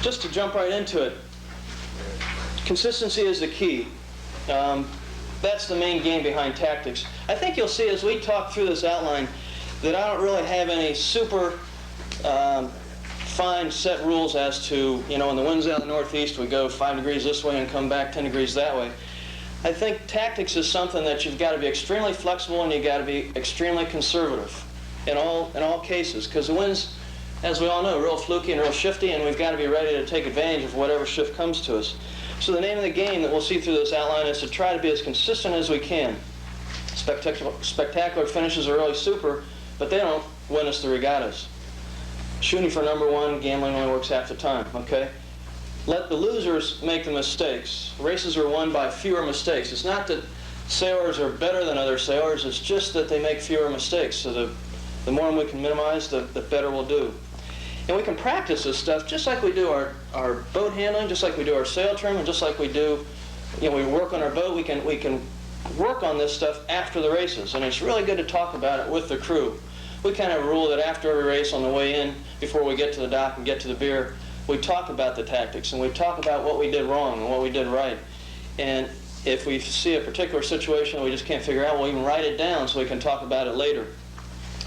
just to jump right into it, consistency is the key. That's the main game behind tactics. I think you'll see as we talk through this outline that I don't really have any super fine set rules as to, when the wind's out in the northeast, we go 5 degrees this way and come back 10 degrees that way. I think tactics is something that you've got to be extremely flexible and you've got to be extremely conservative in all cases, because the wind's, as we all know, real fluky and real shifty, and we've got to be ready to take advantage of whatever shift comes to us. So the name of the game that we'll see through this outline is to try to be as consistent as we can. Spectacular finishes are really super, but they don't win us the regattas. Shooting for number one, gambling only works half the time, okay? Let the losers make the mistakes. Races are won by fewer mistakes. It's not that sailors are better than other sailors, it's just that they make fewer mistakes. So the more we can minimize, the better we'll do. And we can practice this stuff just like we do our boat handling, just like we do our sail trim, and just like we do, we work on our boat, we can work on this stuff after the races. And it's really good to talk about it with the crew. We kind of have a rule that after every race on the way in, before we get to the dock and get to the beer, we talk about the tactics and we talk about what we did wrong and what we did right. And if we see a particular situation that we just can't figure out, we'll even write it down so we can talk about it later.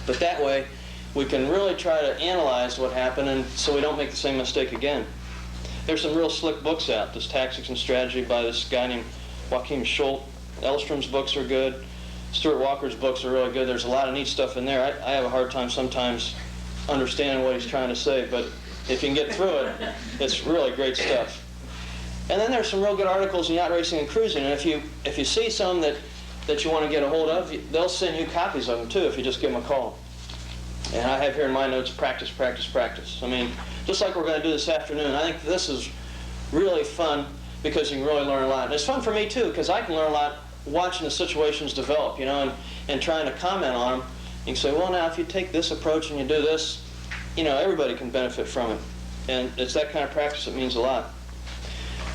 But that way, we can really try to analyze what happened and so we don't make the same mistake again. There's some real slick books out, this Tactics and Strategy by this guy named Joachim Schultz. Elstrom's books are good. Stuart Walker's books are really good. There's a lot of neat stuff in there. I have a hard time sometimes understanding what he's trying to say, but if you can get through it, it's really great stuff. And then there's some real good articles in yacht racing and cruising, and if you see some that you want to get a hold of, they'll send you copies of them too if you just give them a call. And I have here in my notes, practice, practice, practice. I mean, just like we're going to do this afternoon, I think this is really fun because you can really learn a lot. And it's fun for me too because I can learn a lot watching the situations develop, and trying to comment on them. You can say, well, now if you take this approach and you do this, everybody can benefit from it. And it's that kind of practice that means a lot.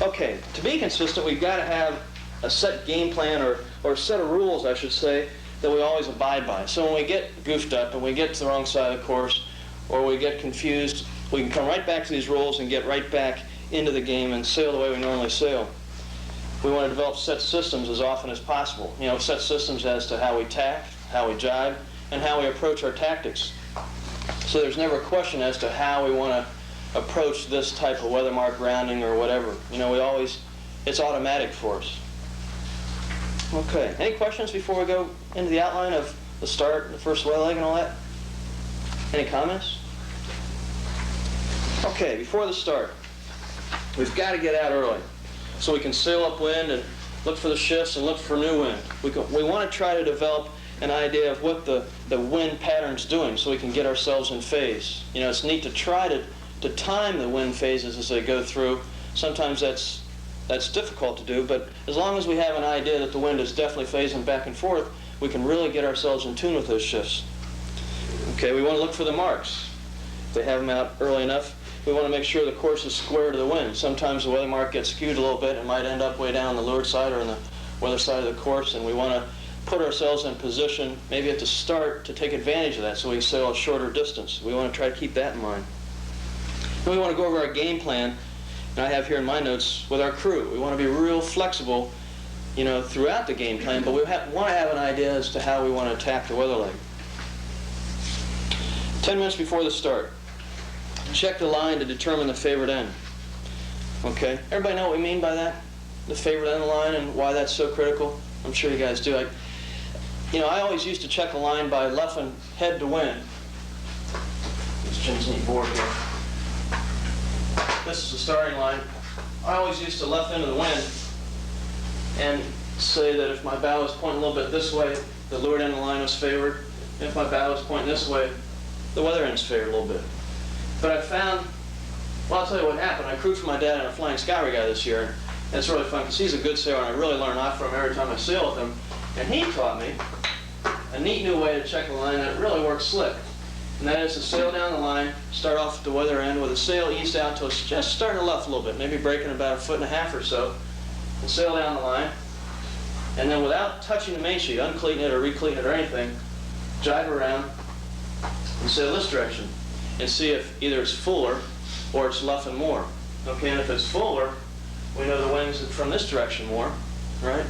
Okay, to be consistent, we've got to have a set game plan or a set of rules, I should say, that we always abide by. So when we get goofed up and we get to the wrong side of the course or we get confused, we can come right back to these rules and get right back into the game and sail the way we normally sail. We want to develop set systems as often as possible. Set systems as to how we tack, how we jibe, and how we approach our tactics. So there's never a question as to how we want to approach this type of weather mark rounding or whatever. It's automatic for us. Okay, any questions before we go into the outline of the start, the first weather leg and all that? Any comments? Okay, before the start, we've got to get out early so we can sail upwind and look for the shifts and look for new wind. We want to try to develop an idea of what the wind pattern's doing so we can get ourselves in phase. It's neat to try to time the wind phases as they go through. Sometimes that's difficult to do, but as long as we have an idea that the wind is definitely phasing back and forth, we can really get ourselves in tune with those shifts. Okay, we want to look for the marks. If they have them out early enough, we want to make sure the course is square to the wind. Sometimes the weather mark gets skewed a little bit and might end up way down on the leeward side or on the weather side of the course, and we want to put ourselves in position maybe at the start to take advantage of that so we can sail a shorter distance. We want to try to keep that in mind. Then we want to go over our game plan, and I have here in my notes with our crew. We want to be real flexible, throughout the game plan, but we want to have an idea as to how we want to attack the weather leg. 10 minutes before the start, check the line to determine the favorite end. Okay, everybody know what we mean by that? The favorite end of the line and why that's so critical? I'm sure you guys do. I always used to check a line by luffing head to wind. This Jim's neat board here. This is the starting line. I always used to luff into the wind and say that if my bow was pointing a little bit this way, the leeward end of the line was favored. And if my bow was pointing this way, the weather end's favored a little bit. But I found, well, I'll tell you what happened. I crewed for my dad in a Flying Sky Regatta this year, and it's really fun because he's a good sailor, and I really learn a lot from him every time I sail with him. And he taught me a neat new way to check the line that really works slick. And that is to sail down the line, start off at the weather end with the sail eased out until it's just starting to luff a little bit, maybe breaking about 1.5 feet or so, and sail down the line. And then without touching the main sheet, uncleating it or recleating it or anything, jibe around and sail this direction and see if either it's fuller or it's luffing more. Okay, and if it's fuller, we know the wind's from this direction more, right?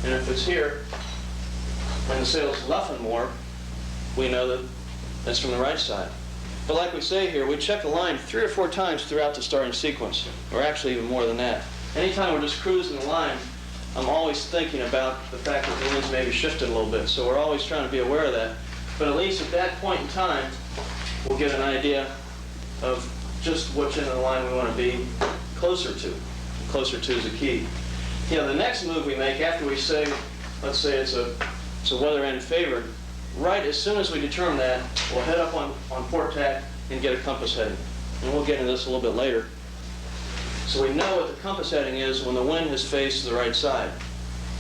And if it's here, and the sail's luffing more, we know that it's from the right side. But like we say here, we check the line 3 or 4 times throughout the starting sequence, or actually even more than that. Anytime we're just cruising the line, I'm always thinking about the fact that the wind's maybe shifted a little bit, so we're always trying to be aware of that. But at least at that point in time, we'll get an idea of just which end of the line we want to be closer to. Closer to is the key. You know, the next move we make after we say, let's say it's a weather end favored, right as soon as we determine that, we'll head up on port tack and get a compass heading. And we'll get into this a little bit later. So we know what the compass heading is when the wind has phased to the right side.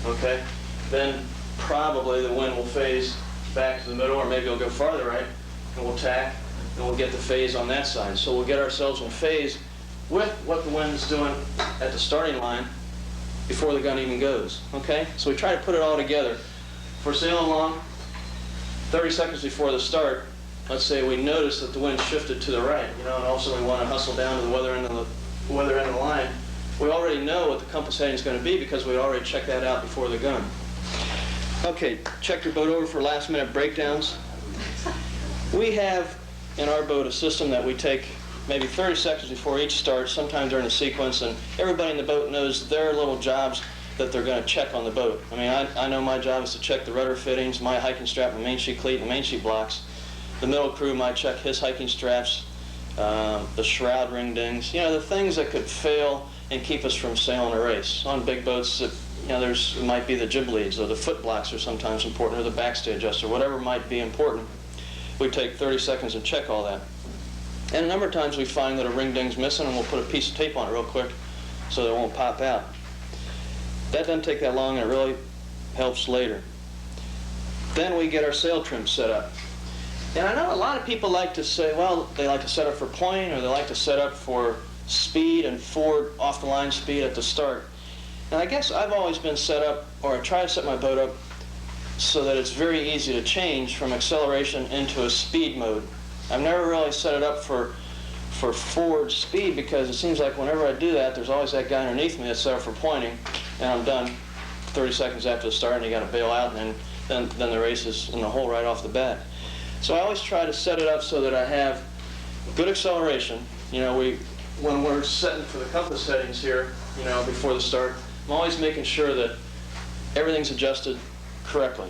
Okay? Then probably the wind will phase back to the middle, or maybe it'll go farther right, and we'll tack, and we'll get the phase on that side. So we'll get ourselves in phase with what the wind's doing at the starting line before the gun even goes. Okay? So we try to put it all together. If we're sailing along, 30 seconds before the start, let's say we notice that the wind shifted to the right, you know, and also we want to hustle down to the weather end of the line. We already know what the compass heading is going to be because we already checked that out before the gun. Okay, check your boat over for last minute breakdowns. We have in our boat a system that we take maybe 30 seconds before each start, sometime during the sequence, and everybody in the boat knows their little jobs that they're going to check on the boat. I mean, I know my job is to check the rudder fittings, my hiking strap, my main sheet cleat, and main sheet blocks. The middle crew might check his hiking straps, the shroud ring dings, you know, the things that could fail and keep us from sailing a race. On big boats, you know, it might be the jib leads, or the foot blocks are sometimes important, or the backstay adjuster, whatever might be important. We take 30 seconds and check all that. And a number of times we find that a ring ding's missing, and we'll put a piece of tape on it real quick so that it won't pop out. That doesn't take that long, and it really helps later. Then we get our sail trim set up. And I know a lot of people like to say, well, they like to set up for pointing, or they like to set up for speed and forward off-the-line speed at the start. And I guess I've always been set up, or I try to set my boat up so that it's very easy to change from acceleration into a speed mode. I've never really set it up for forward speed, because it seems like whenever I do that, there's always that guy underneath me that's set up for pointing, and I'm done 30 seconds after the start, and you got to bail out, and then the race is in the hole right off the bat. So I always try to set it up so that I have good acceleration. You know, when we're setting for the compass settings here, you know, before the start, I'm always making sure that everything's adjusted correctly.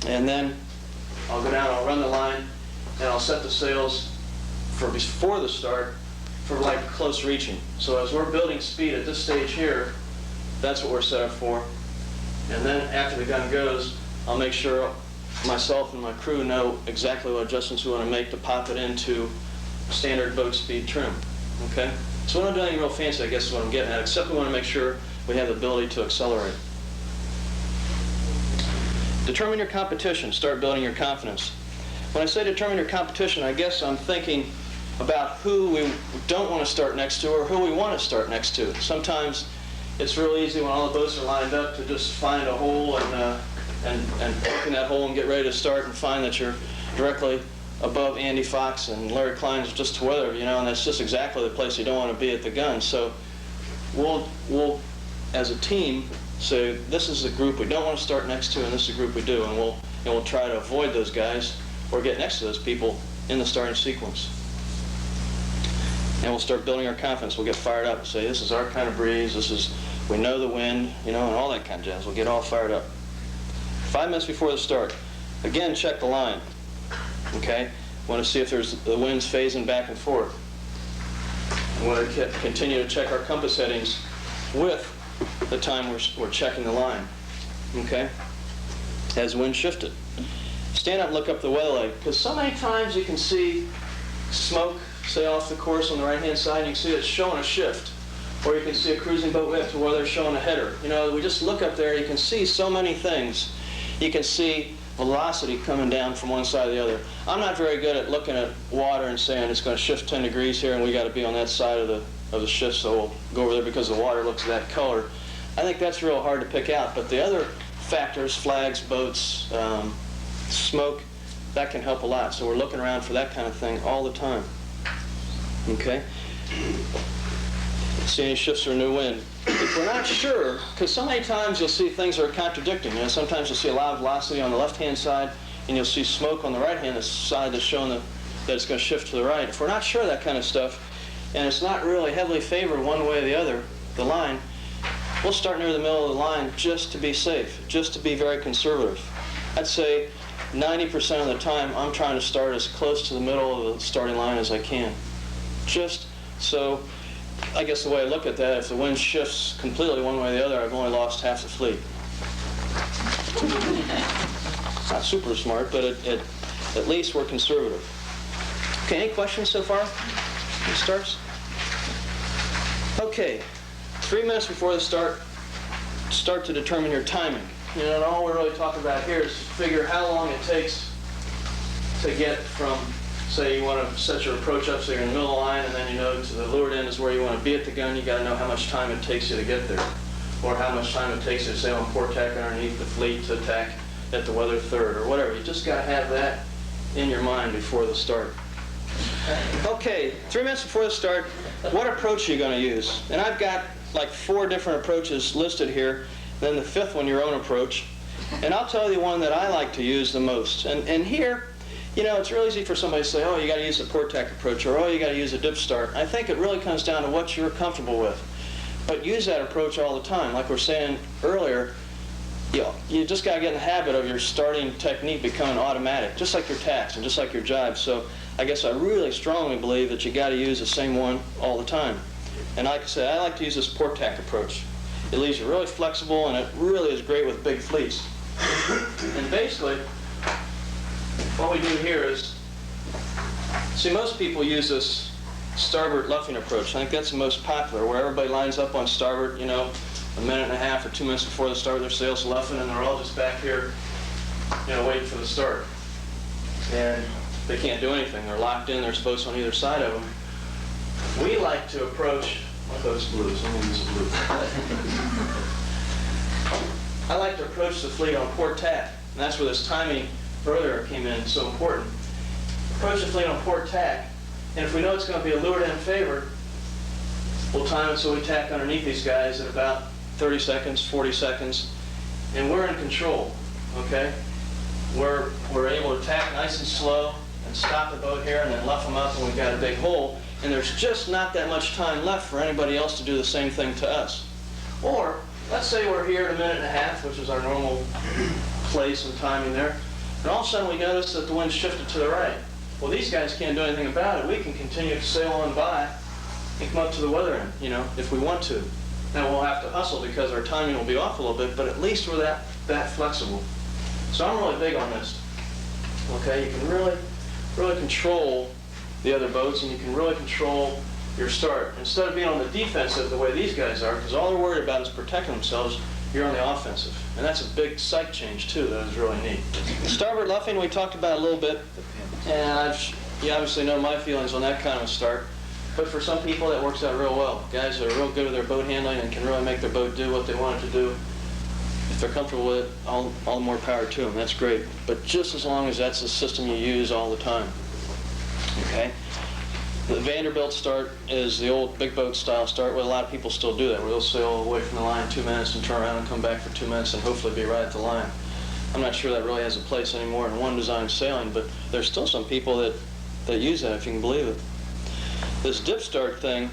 And then I'll go down, I'll run the line, and I'll set the sails for before the start for like close reaching. So as we're building speed at this stage here, that's what we're set up for. And then after the gun goes, I'll make sure myself and my crew know exactly what adjustments we want to make to pop it into standard boat speed trim. Okay? So we don't do anything real fancy, I guess is what I'm getting at, except we want to make sure we have the ability to accelerate. Determine your competition. Start building your confidence. When I say determine your competition, I guess I'm thinking about who we don't want to start next to or who we want to start next to. Sometimes it's real easy when all the boats are lined up to just find a hole and poke in that hole and get ready to start and find that you're directly above Andy Fox and Larry Klein's just to weather, you know, and that's just exactly the place you don't want to be at the gun. So we'll as a team, say this is the group we don't want to start next to and this is the group we do, and we'll try to avoid those guys or get next to those people in the starting sequence. And we'll start building our confidence. We'll get fired up and say this is our kind of breeze, we know the wind, you know, and all that kind of jazz. We'll get all fired up. 5 minutes before the start, again, check the line. Okay? Want to see if the wind's phasing back and forth. We want to continue to check our compass headings with the time we're checking the line. Okay? Has wind shifted? Stand up and look up the weather leg, because so many times you can see smoke, say off the course on the right-hand side, and you can see it's showing a shift. Or you can see a cruising boat lift where they're showing a header. You know, we just look up there, you can see so many things. You can see velocity coming down from one side to the other. I'm not very good at looking at water and saying it's going to shift 10 degrees here and we got to be on that side of the shift, so we'll go over there because the water looks that color. I think that's real hard to pick out, but the other factors, flags, boats, smoke, that can help a lot. So we're looking around for that kind of thing all the time. Okay? See any shifts or new wind. If we're not sure, because so many times you'll see things that are contradicting. You know, sometimes you'll see a lot of velocity on the left-hand side, and you'll see smoke on the right-hand side that's showing that it's going to shift to the right. If we're not sure of that kind of stuff, and it's not really heavily favored one way or the other, the line, we'll start near the middle of the line just to be safe, just to be very conservative. I'd say 90% of the time I'm trying to start as close to the middle of the starting line as I can. Just so, I guess the way I look at that, if the wind shifts completely one way or the other, I've only lost half the fleet. Not super smart, but at least we're conservative. Okay, any questions so far? It starts? Okay, 3 minutes before the start to determine your timing. You know, and all we're really talking about here is to figure how long it takes to get from, say you want to set your approach up so you're in the middle of the line, and then you know to the leeward end is where you want to be at the gun. You got to know how much time it takes you to get there, or how much time it takes you to sail on port tack underneath the fleet to attack at the weather third, or whatever. You just got to have that in your mind before the start. Okay, 3 minutes before the start, what approach are you going to use? And I've got like 4 different approaches listed here, then the 5th one, your own approach. And I'll tell you the one that I like to use the most. And here, you know, it's real easy for somebody to say, oh, you got to use the port tack approach, or oh, you got to use a dip start. I think it really comes down to what you're comfortable with. But use that approach all the time. Like we were saying earlier, you just got to get in the habit of your starting technique becoming automatic, just like your tacks and just like your jibes. So I guess I really strongly believe that you got to use the same one all the time. And like I said, I like to use this port tack approach. It leaves you really flexible, and it really is great with big fleets. And basically, what we do here is, see, most people use this starboard luffing approach. I think that's the most popular, where everybody lines up on starboard, you know, a minute and a half or 2 minutes before the start of their sails luffing, and they're all just back here, you know, waiting for the start. And they can't do anything. They're locked in. They're supposed on either side of them. We like to approach, what are those blues? Let me use a blue. I like to approach the fleet on port tack, and that's where this timing earlier came in so important. Approach the fleet on port tack, and if we know it's going to be a leeward end favor, we'll time it so we tack underneath these guys at about 30 seconds, 40 seconds, and we're in control, okay? We're able to tack nice and slow and stop the boat here and then luff them up, and we've got a big hole, and there's just not that much time left for anybody else to do the same thing to us. Or, let's say we're here at a minute and a half, which is our normal place and timing there, and all of a sudden we notice that the wind's shifted to the right. Well, these guys can't do anything about it. We can continue to sail on by and come up to the weather end, you know, if we want to. Now we'll have to hustle because our timing will be off a little bit, but at least we're that flexible. So I'm really big on this. Okay, you can really control the other boats, and you can really control your start. Instead of being on the defensive the way these guys are, because all they're worried about is protecting themselves, you're on the offensive. And that's a big sight change too, that is really neat. Starboard luffing we talked about a little bit, and you obviously know my feelings on that kind of a start. But for some people that works out real well. Guys that are real good with their boat handling and can really make their boat do what they want it to do. If they're comfortable with it, all the more power to them. That's great. But just as long as that's the system you use all the time. Okay? The Vanderbilt start is the old big boat style start, where a lot of people still do that, where they'll sail away from the line 2 minutes and turn around and come back for 2 minutes and hopefully be right at the line. I'm not sure that really has a place anymore in one design sailing, but there's still some people that use that, if you can believe it. This dip start thing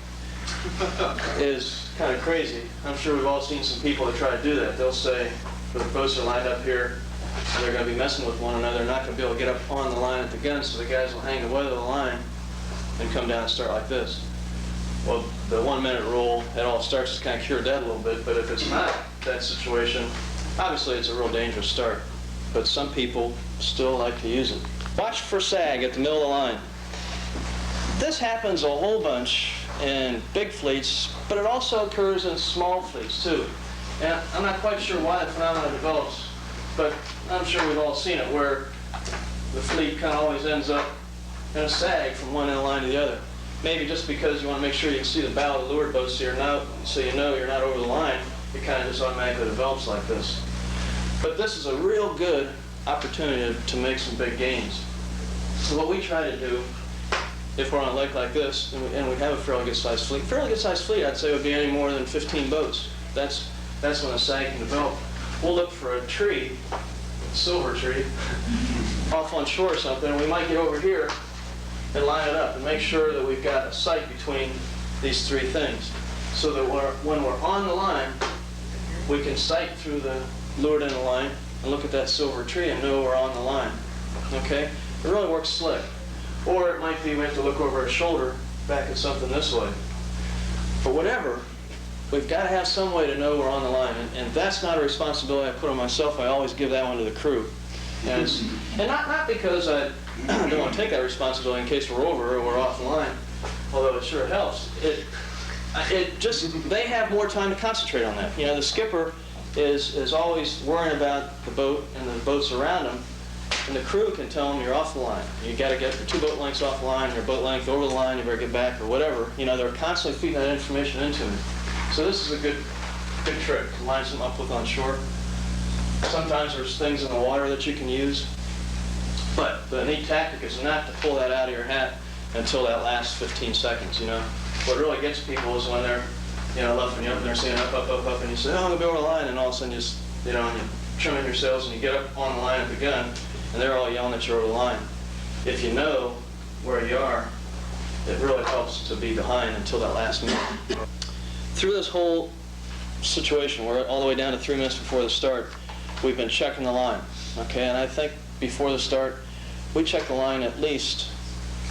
is kind of crazy. I'm sure we've all seen some people that try to do that. They'll say, the boats are lined up here, and they're going to be messing with one another. They're not going to be able to get up on the line at the gun, so the guys will hang the weather of the line and come down and start like this. Well, the 1 minute rule at all starts has kind of cured that a little bit, but if it's not that situation, obviously it's a real dangerous start. But some people still like to use it. Watch for sag at the middle of the line. This happens a whole bunch in big fleets, but it also occurs in small fleets too. And I'm not quite sure why the phenomenon develops, but I'm sure we've all seen it, where the fleet kind of always ends up in a sag from one end of the line to the other. Maybe just because you want to make sure you can see the bow of the leeward boat so you know you're not over the line, it kind of just automatically develops like this. But this is a real good opportunity to make some big gains. So what we try to do if we're on a lake like this, and we have a fairly good sized fleet, I'd say would be any more than 15 boats. That's when a sag can develop. We'll look for a tree, a silver tree, off on shore or something, and we might get over here and line it up and make sure that we've got a sight between these three things, so that when we're on the line, we can sight through the lured in line and look at that silver tree and know we're on the line. Okay? It really works slick. Or it might be we have to look over our shoulder back at something this way. But whatever, we've got to have some way to know we're on the line. And that's not a responsibility I put on myself. I always give that one to the crew. And not because I don't want to take that responsibility in case we're over or we're off the line, although it sure helps. It just, they have more time to concentrate on that. You know, the skipper is always worrying about the boat and the boats around him, and the crew can tell them you're off the line. You got to get your 2 boat lengths off the line, your boat length over the line, you better get back, or whatever. You know, they're constantly feeding that information into me. So this is a good trick to line some up with on shore. Sometimes there's things in the water that you can use, but the neat tactic is not to pull that out of your hat until that last 15 seconds, you know. What really gets people is when they're, you know, luffing you up and they're saying up, up, up, up, and you say, oh, I'm going to be over the line, and all of a sudden you just, you know, and you trim in your sails and you get up on the line at the gun, and they're all yelling that you're over the line. If you know where you are, it really helps to be behind until that last minute. Through this whole situation, we're all the way down to 3 minutes before the start, we've been checking the line, okay? And I think before the start, we check the line at least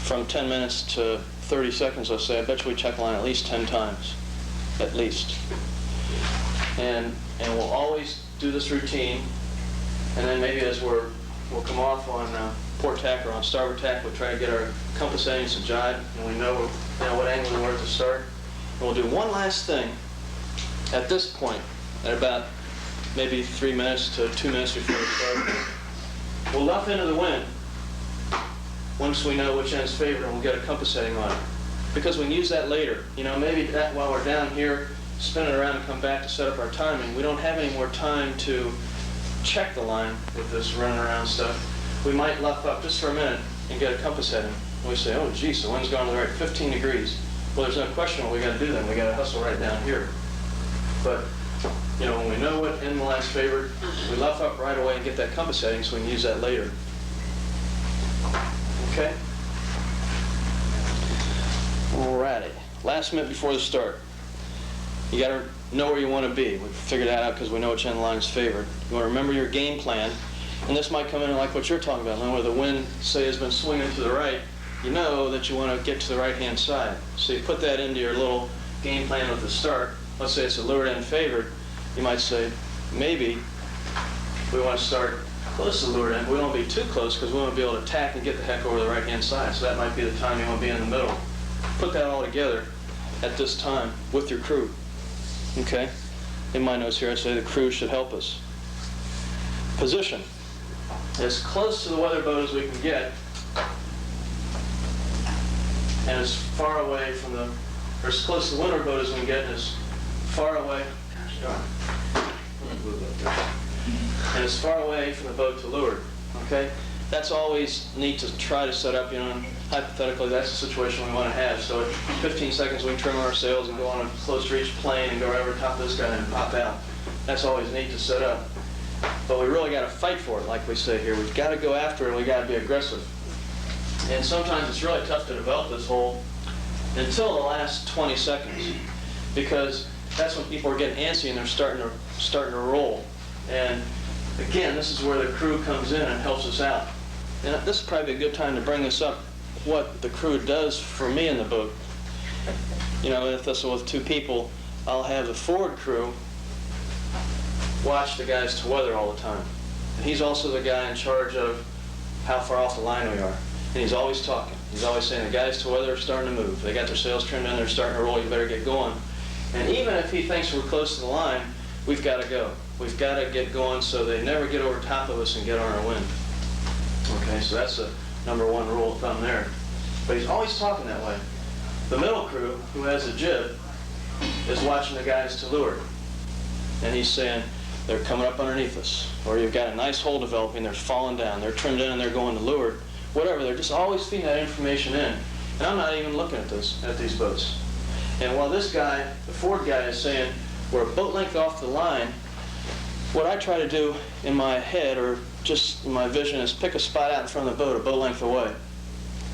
from 10 minutes to 30 seconds, let's say. I bet you we check the line at least 10 times, at least. And we'll always do this routine, and then maybe as we'll come off on port tack or on starboard tack, we'll try to get our compass settings to jibe, and we know what angle we want to start. And we'll do one last thing at this point, at about maybe 3 minutes to 2 minutes before we start. We'll luff into the wind once we know which end's favored, and we'll get a compass setting on it. Because we can use that later. You know, maybe that while we're down here, spin it around and come back to set up our timing. We don't have any more time to check the line with this running around stuff. We might luff up just for a minute and get a compass setting. And we say, oh geez, the wind's going to the right, 15 degrees. Well, there's no question what we got to do then. We got to hustle right down here. But you know, when we know what end the line's favored, we luff up right away and get that compass setting so we can use that later. Okay? Alrighty. Last minute before the start. You got to know where you want to be. We've figured that out because we know which end the line's favored. You want to remember your game plan. And this might come in like what you're talking about. Where the wind, say, has been swinging to the right, you know that you want to get to the right-hand side. So you put that into your little game plan at the start. Let's say it's a lured end favored. You might say, maybe we want to start close to the lured end. We don't want to be too close because we want to be able to tack and get the heck over the right-hand side. So that might be the time you want to be in the middle. Put that all together at this time with your crew. Okay? In my notes here, I say the crew should help us. Position. As close to the weather boat as we can get, and as far away from the, or as close to the windward boat as we can get, and as far away, and as far away from the boat to leeward. Okay? That's always neat to try to set up, you know, and hypothetically that's the situation we want to have. So at 15 seconds we can trim our sails and go on a close reach plane and go right over the top of this guy and pop out. That's always neat to set up. But we really got to fight for it, like we say here. We've got to go after it and we've got to be aggressive. And sometimes it's really tough to develop this hole until the last 20 seconds, because that's when people are getting antsy and they're starting to roll. And again, this is where the crew comes in and helps us out. And this is probably a good time to bring this up, what the crew does for me in the boat. You know, if this was with 2 people, I'll have the forward crew watch the guys to weather all the time. And he's also the guy in charge of how far off the line we are. And he's always talking. He's always saying, the guys to weather are starting to move. They got their sails trimmed in, they're starting to roll, you better get going. And even if he thinks we're close to the line, we've got to go. We've got to get going so they never get over top of us and get on our wind. Okay, so that's the #1 rule of thumb there. But he's always talking that way. The middle crew, who has a jib, is watching the guys to leeward. And he's saying, they're coming up underneath us. Or you've got a nice hole developing, they're falling down, they're trimmed in and they're going to leeward. Whatever, they're just always feeding that information in. And I'm not even looking at these boats. And while this guy, the forward guy, is saying we're a boat length off the line, what I try to do in my head, or just in my vision, is pick a spot out in front of the boat, a boat length away.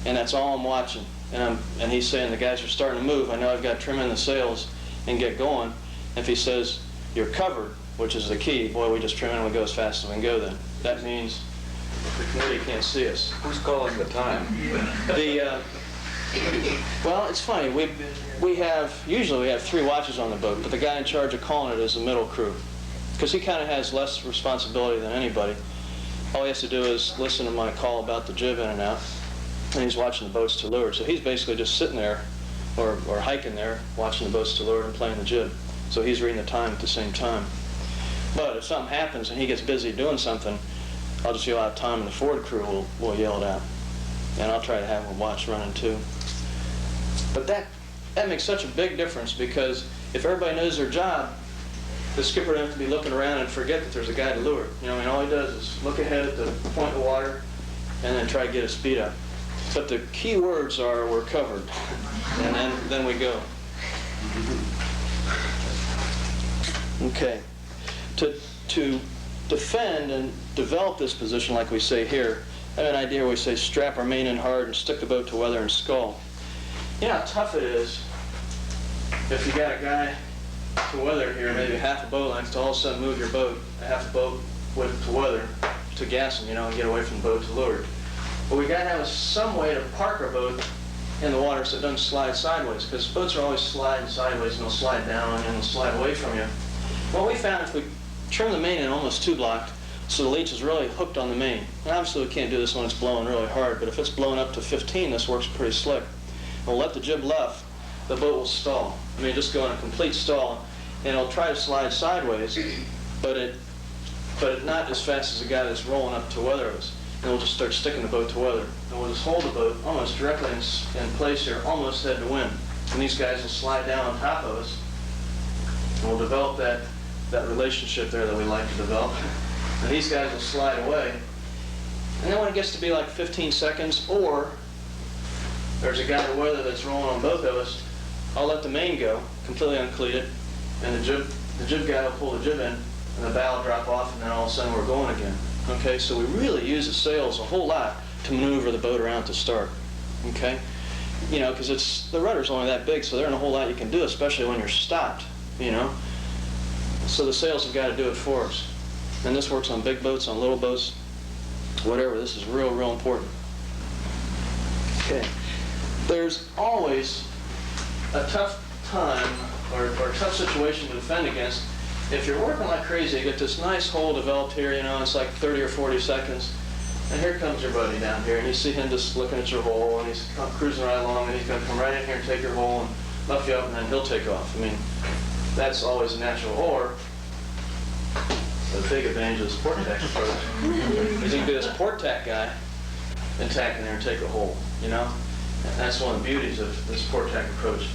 And that's all I'm watching. And he's saying the guys are starting to move. I know I've got to trim in the sails and get going. If he says you're covered, which is the key, boy, we just trim in and we go as fast as we can go then. That means the committee can't see us. Who's calling the time? Well, it's funny. Usually we have 3 watches on the boat, but the guy in charge of calling it is the middle crew, because he kind of has less responsibility than anybody. All he has to do is listen to my call about the jib in and out, and he's watching the boats to leeward. So he's basically just sitting there, or hiking there, watching the boats to leeward and playing the jib. So he's reading the time at the same time. But if something happens and he gets busy doing something, I'll just yell out time, and the forward crew will yell it out. And I'll try to have a watch running too. But that makes such a big difference, because if everybody knows their job, the skipper doesn't have to be looking around and forget that there's a guy to leeward. You know, I mean, all he does is look ahead at the point of the water and then try to get his speed up. But the key words are we're covered, and then we go. Okay. To defend and develop this position like we say here, I have an idea where we say strap our main in hard and stick the boat to weather and scull. You know how tough it is if you got a guy to weather here, maybe half a boat length, to all of a sudden move your boat a half a boat width to weather, to gas him, you know, and get away from the boat to leeward. But we got to have some way to park our boat in the water so it doesn't slide sideways, because boats are always sliding sideways, and they'll slide down and they'll slide away from you. Well, we found if we trim the main in almost 2-blocked, so the leech is really hooked on the main. And obviously we can't do this when it's blowing really hard, but if it's blowing up to 15, this works pretty slick. We'll let the jib left, the boat will stall. I mean, just go in a complete stall, and it'll try to slide sideways, but not as fast as the guy that's rolling up to weather us. And we'll just start sticking the boat to weather. And we'll just hold the boat almost directly in place here, almost head to wind. And these guys will slide down on top of us, and we'll develop that relationship there that we like to develop. And these guys will slide away. And then when it gets to be like 15 seconds, or there's a guy to weather that's rolling on both of us, I'll let the main go, completely uncleated, and the jib guy will pull the jib in, and the bow will drop off, and then all of a sudden we're going again. Okay, so we really use the sails a whole lot to maneuver the boat around to start. Okay, you know, because the rudder's only that big, so there isn't a whole lot you can do, especially when you're stopped. You know, so the sails have got to do it for us. And this works on big boats, on little boats, whatever. This is real, real important. Okay. There's always a tough time or a tough situation to defend against. If you're working like crazy, you get this nice hole developed here, you know, it's like 30 or 40 seconds. And here comes your buddy down here, and you see him just looking at your hole, and he's cruising right along, and he's going to come right in here and take your hole and luff you up, and then he'll take off. I mean, that's always a natural. Or the big advantage of the sport tack approach is you can be this port tack guy and tack in there and take a hole, you know? And that's one of the beauties of this port tack approach.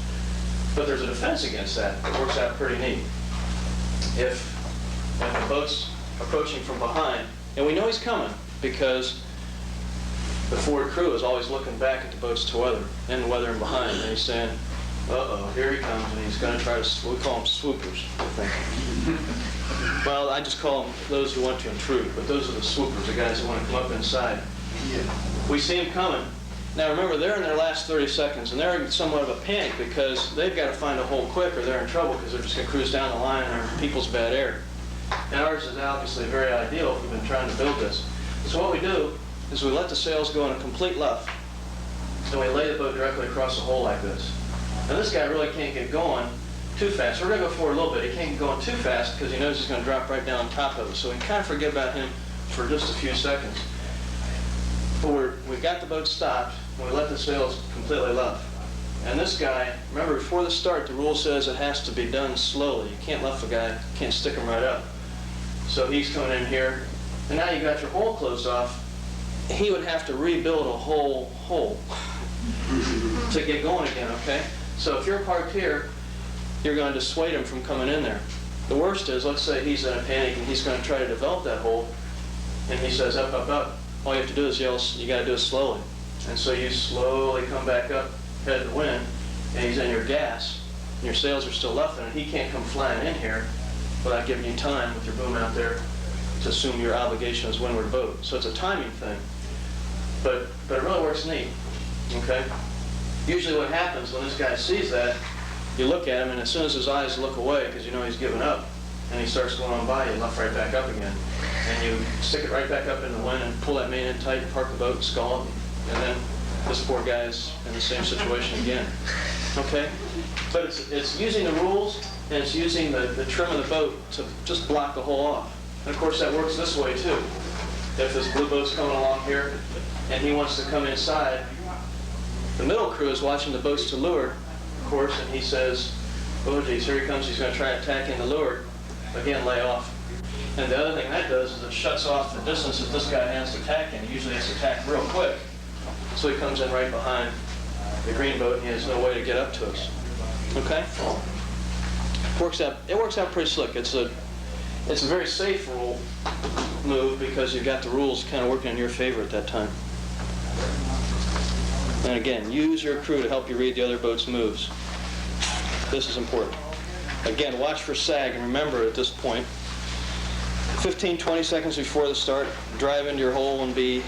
But there's a defense against that. It works out pretty neat. If the boat's approaching from behind, and we know he's coming because the forward crew is always looking back at the boats to weather, and weathering behind, and he's saying, uh-oh, here he comes, and he's going to try to, we call them swoopers, I think. Well, I just call them those who want to intrude, but those are the swoopers, the guys who want to come up inside. We see him coming. Now remember, they're in their last 30 seconds, and they're in somewhat of a panic because they've got to find a hole quick or they're in trouble because they're just going to cruise down the line and our people's bad air. And ours is obviously very ideal if we've been trying to build this. So what we do is we let the sails go in a complete luff, and we lay the boat directly across the hole like this. Now this guy really can't get going too fast. We're going to go forward a little bit. He can't get going too fast because he knows he's going to drop right down on top of us. So we can kind of forget about him for just a few seconds. But we've got the boat stopped, and we let the sails completely luff. And this guy, remember before the start, the rule says it has to be done slowly. You can't luff a guy, you can't stick him right up. So he's coming in here, and now you got your hole closed off. He would have to rebuild a whole hole to get going again, okay? So if you're parked here, you're going to dissuade him from coming in there. The worst is, let's say he's in a panic and he's going to try to develop that hole, and he says up, up, up. All you have to do is yell, you got to do it slowly. And so you slowly come back up, head of the wind, and he's in your gas, and your sails are still left in it. He can't come flying in here without giving you time with your boom out there to assume your obligation is windward boat. So it's a timing thing. But it really works neat, okay? Usually what happens when this guy sees that, you look at him, and as soon as his eyes look away, because you know he's given up, and he starts going on by you, left right back up again. And you stick it right back up in the wind and pull that main in tight and park the boat and scull it. And then this poor guy is in the same situation again. Okay? But it's using the rules, and it's using the trim of the boat to just block the hole off. And of course that works this way too. If this blue boat's coming along here, and he wants to come inside, the middle crew is watching the boats to leeward, of course, and he says, oh geez, here he comes, he's going to try attacking the leeward. Again, lay off. And the other thing that does is it shuts off the distance that this guy has to tack in. He usually has to tack real quick. So he comes in right behind the green boat, and he has no way to get up to us. Okay? It works out pretty slick. It's a very safe rule move because you've got the rules kind of working in your favor at that time. And again, use your crew to help you read the other boat's moves. This is important. Again, watch for sag, and remember at this point, 15, 20 seconds before the start, drive into your hole and be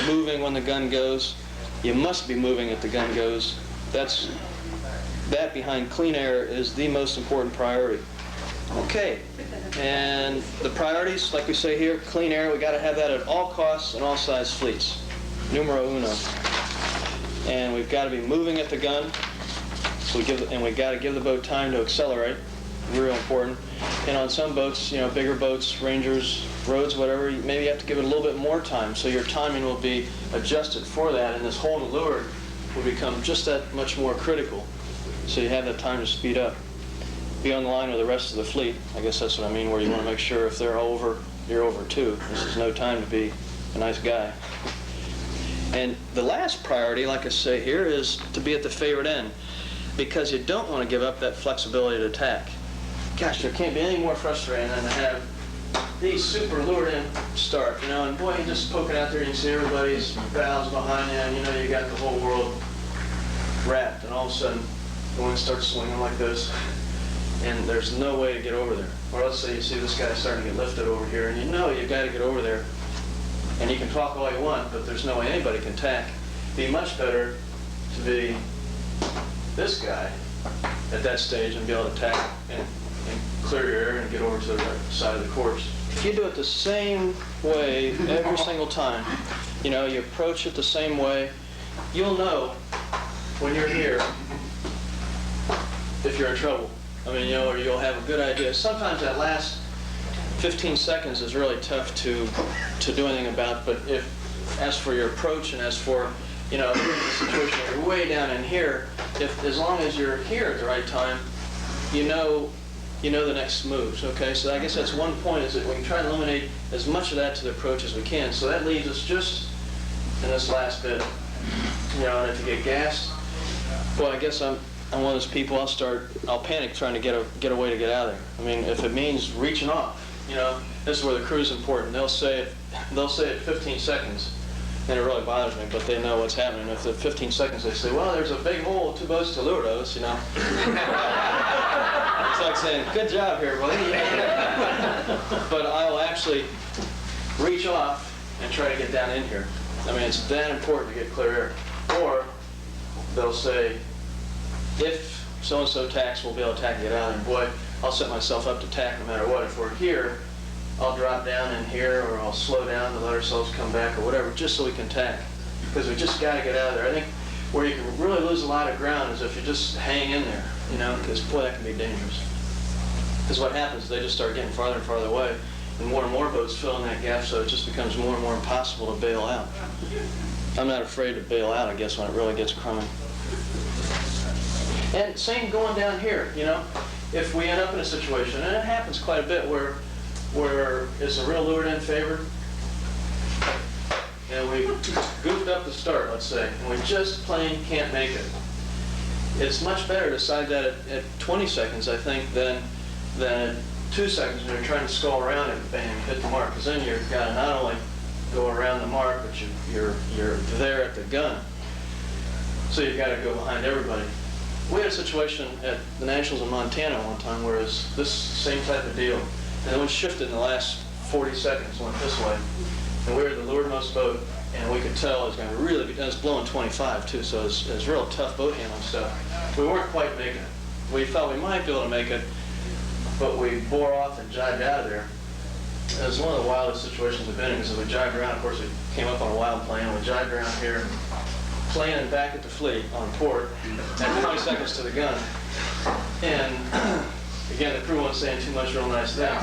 moving when the gun goes. You must be moving if the gun goes. That behind clean air is the most important priority. Okay, and the priorities, like we say here, clean air, we got to have that at all costs and all size fleets. Numero uno. And we've got to be moving at the gun. So we've got to give the boat time to accelerate. Real important. And on some boats, you know, bigger boats, Rangers, Rhodes, whatever, maybe you have to give it a little bit more time. So your timing will be adjusted for that, and this hole to leeward will become just that much more critical. So you have that time to speed up. Be on the line with the rest of the fleet. I guess that's what I mean, where you want to make sure if they're over, you're over too. This is no time to be a nice guy. And the last priority, like I say here, is to be at the favored end, because you don't want to give up that flexibility to tack. Gosh, there can't be any more frustrating than to have these super lured in start, you know, and boy, you just poke it out there and you see everybody's bows behind you, and you know you got the whole world wrapped, and all of a sudden the wind starts swinging like this, and there's no way to get over there. Or let's say you see this guy starting to get lifted over here, and you know you've got to get over there, and you can talk all you want, but there's no way anybody can tack. It'd be much better to be this guy at that stage and be able to tack and clear your air and get over to the right side of the course. If you do it the same way every single time, you know, you approach it the same way, you'll know when you're here if you're in trouble. I mean, you know, or you'll have a good idea. Sometimes that last 15 seconds is really tough to do anything about, but as for your approach and as for, you know, the situation where you're way down in here, as long as you're here at the right time, you know the next moves, okay? So I guess that's one point, is that we can try to eliminate as much of that to the approach as we can. So that leaves us just in this last bit. You know, and if you get gassed, well, I guess I'm one of those people, I'll panic trying to get a way to get out of there. I mean, if it means reaching off, you know, this is where the crew's important. They'll say it 15 seconds, and it really bothers me, but they know what's happening. If at 15 seconds they say, well, there's a big hole, 2 boats to leeward of us, you know. It's like saying, good job here, buddy. But I will actually reach off and try to get down in here. I mean, it's that important to get clear air. Or they'll say, if so-and-so tacks, we'll be able to tack and get out of there. Boy, I'll set myself up to tack no matter what. If we're here, I'll drop down in here, or I'll slow down to let ourselves come back, or whatever, just so we can tack. Because we just got to get out of there. I think where you can really lose a lot of ground is if you just hang in there, you know, because boy, that can be dangerous. Because what happens is they just start getting farther and farther away, and more boats fill in that gap, so it just becomes more and more impossible to bail out. I'm not afraid to bail out, I guess, when it really gets crummy. And same going down here, you know. If we end up in a situation, and it happens quite a bit, where it's a real lured in favor, and we goofed up the start, let's say, and we just plain can't make it. It's much better to decide that at 20 seconds, I think, than at 2 seconds when you're trying to skull around it and bang, hit the mark, because then you've got to not only go around the mark, but you're there at the gun. So you've got to go behind everybody. We had a situation at the Nationals in Montana one time where it was this same type of deal. And the wind shifted in the last 40 seconds, went this way. And we were the leewardmost boat, and we could tell it was going to really be, and it was blowing 25 too, so it was real tough boat handling stuff. We weren't quite making it. We thought we might be able to make it, but we bore off and jibed out of there. It was one of the wildest situations we've been in, because we jibed around. Of course, we came up on a wild plane, and we jibed around here, planing back at the fleet on port, at 20 seconds to the gun. And again, the crew wasn't saying too much real nice then.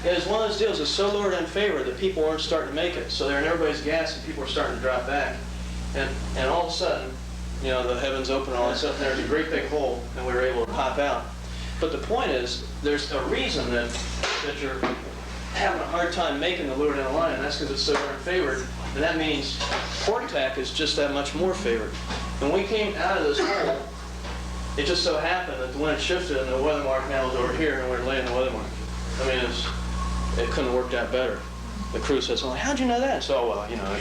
It was one of those deals. It was so lured in favor that people weren't starting to make it. So they're in everybody's gas, and people were starting to drop back. And all of a sudden, you know, the heavens open and all that stuff, and there's a great big hole, and we were able to pop out. But the point is, there's a reason that you're having a hard time making the lure down the line, and that's because it's so darn favored. And that means port tack is just that much more favored. When we came out of this hole, it just so happened that the wind shifted and the weather mark now was over here, and we were laying the weather mark. I mean, it couldn't have worked out better. The crew says, well, how'd you know that? So, oh, well, you know.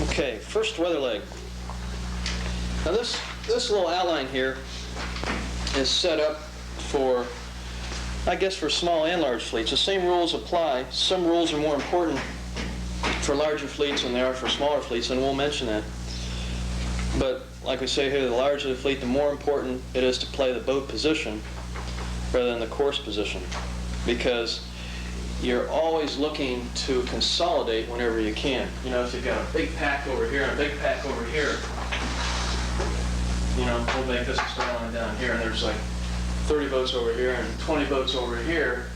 Okay, first weather leg. Now this little outline here is set up for, I guess, for small and large fleets. The same rules apply. Some rules are more important for larger fleets than they are for smaller fleets, and we'll mention that. But like we say here, the larger the fleet, the more important it is to play the boat position rather than the course position, because you're always looking to consolidate whenever you can. You know, if you've got a big pack over here and a big pack over here, you know, we'll make this a straight line down here, and there's like 30 boats over here and 20 boats over here.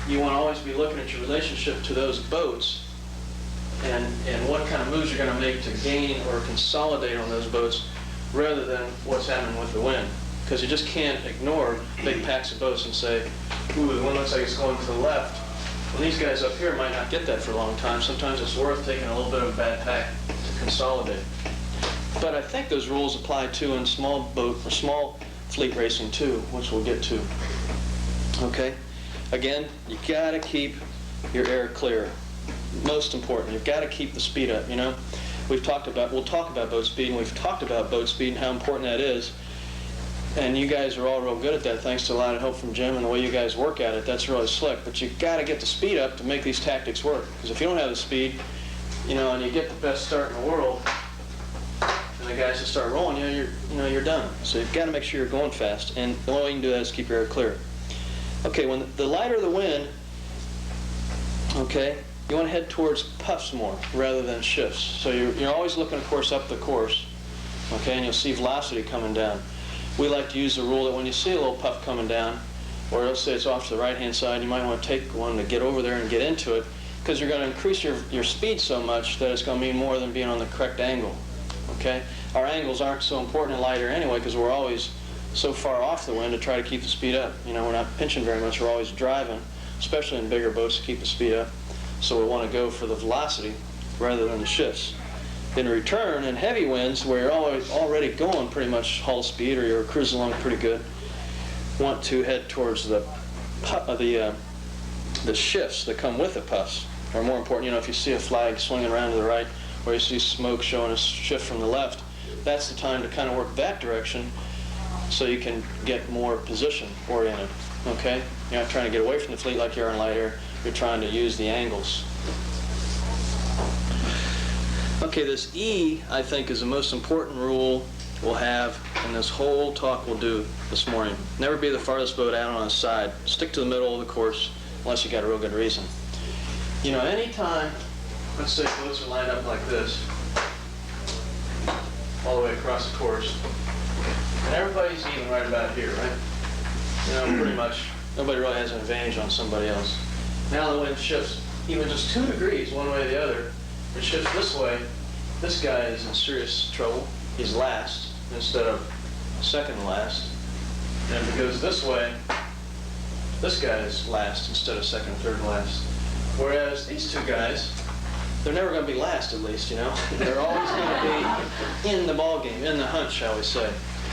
You want to always be looking at your relationship to those boats and what kind of moves you're going to make to gain or consolidate on those boats rather than what's happening with the wind. Because you just can't ignore big packs of boats and say, ooh, the wind looks like it's going to the left. Well, these guys up here might not get that for a long time. Sometimes it's worth taking a little bit of a bad pack to consolidate. But I think those rules apply too in small boat or small fleet racing too, which we'll get to. Okay? Again, you got to keep your air clear. Most important, you've got to keep the speed up, you know? We'll talk about boat speed, and we've talked about boat speed and how important that is. And you guys are all real good at that, thanks to a lot of help from Jim and the way you guys work at it. That's really slick. But you've got to get the speed up to make these tactics work. Because if you don't have the speed, you know, and you get the best start in the world, and the guys just start rolling, you're done. So you've got to make sure you're going fast. And the only way you can do that is keep your air clear. Okay, when the lighter the wind, okay, you want to head towards puffs more rather than shifts. So you're always looking, of course, up the course. Okay, and you'll see velocity coming down. We like to use the rule that when you see a little puff coming down, or let's say it's off to the right-hand side, you might want to take one to get over there and get into it, because you're going to increase your speed so much that it's going to mean more than being on the correct angle. Okay? Our angles aren't so important in lighter anyway, because we're always so far off the wind to try to keep the speed up. You know, we're not pinching very much. We're always driving, especially in bigger boats, to keep the speed up. So we want to go for the velocity rather than the shifts. In return, in heavy winds, where you're already going pretty much hull speed or you're cruising along pretty good, want to head towards the shifts that come with the puffs. Or more important, you know, if you see a flag swinging around to the right, or you see smoke showing a shift from the left, that's the time to kind of work that direction so you can get more position oriented. Okay? You're not trying to get away from the fleet like you are in light air. You're trying to use the angles. Okay, this E, I think, is the most important rule we'll have in this whole talk we'll do this morning. Never be the farthest boat out on its side. Stick to the middle of the course, unless you got a real good reason. You know, anytime, let's say boats are lined up like this, all the way across the course, and everybody's even right about here, right? You know, pretty much Nobody really has an advantage on somebody else. Now the wind shifts even just 2 degrees one way or the other. It shifts this way. This guy is in serious trouble. He's last instead of second last. And if it goes this way, this guy is last instead of second or third last. Whereas these two guys, they're never going to be last, at least, you know. They're always going to be in the ball game, in the hunt, shall we say.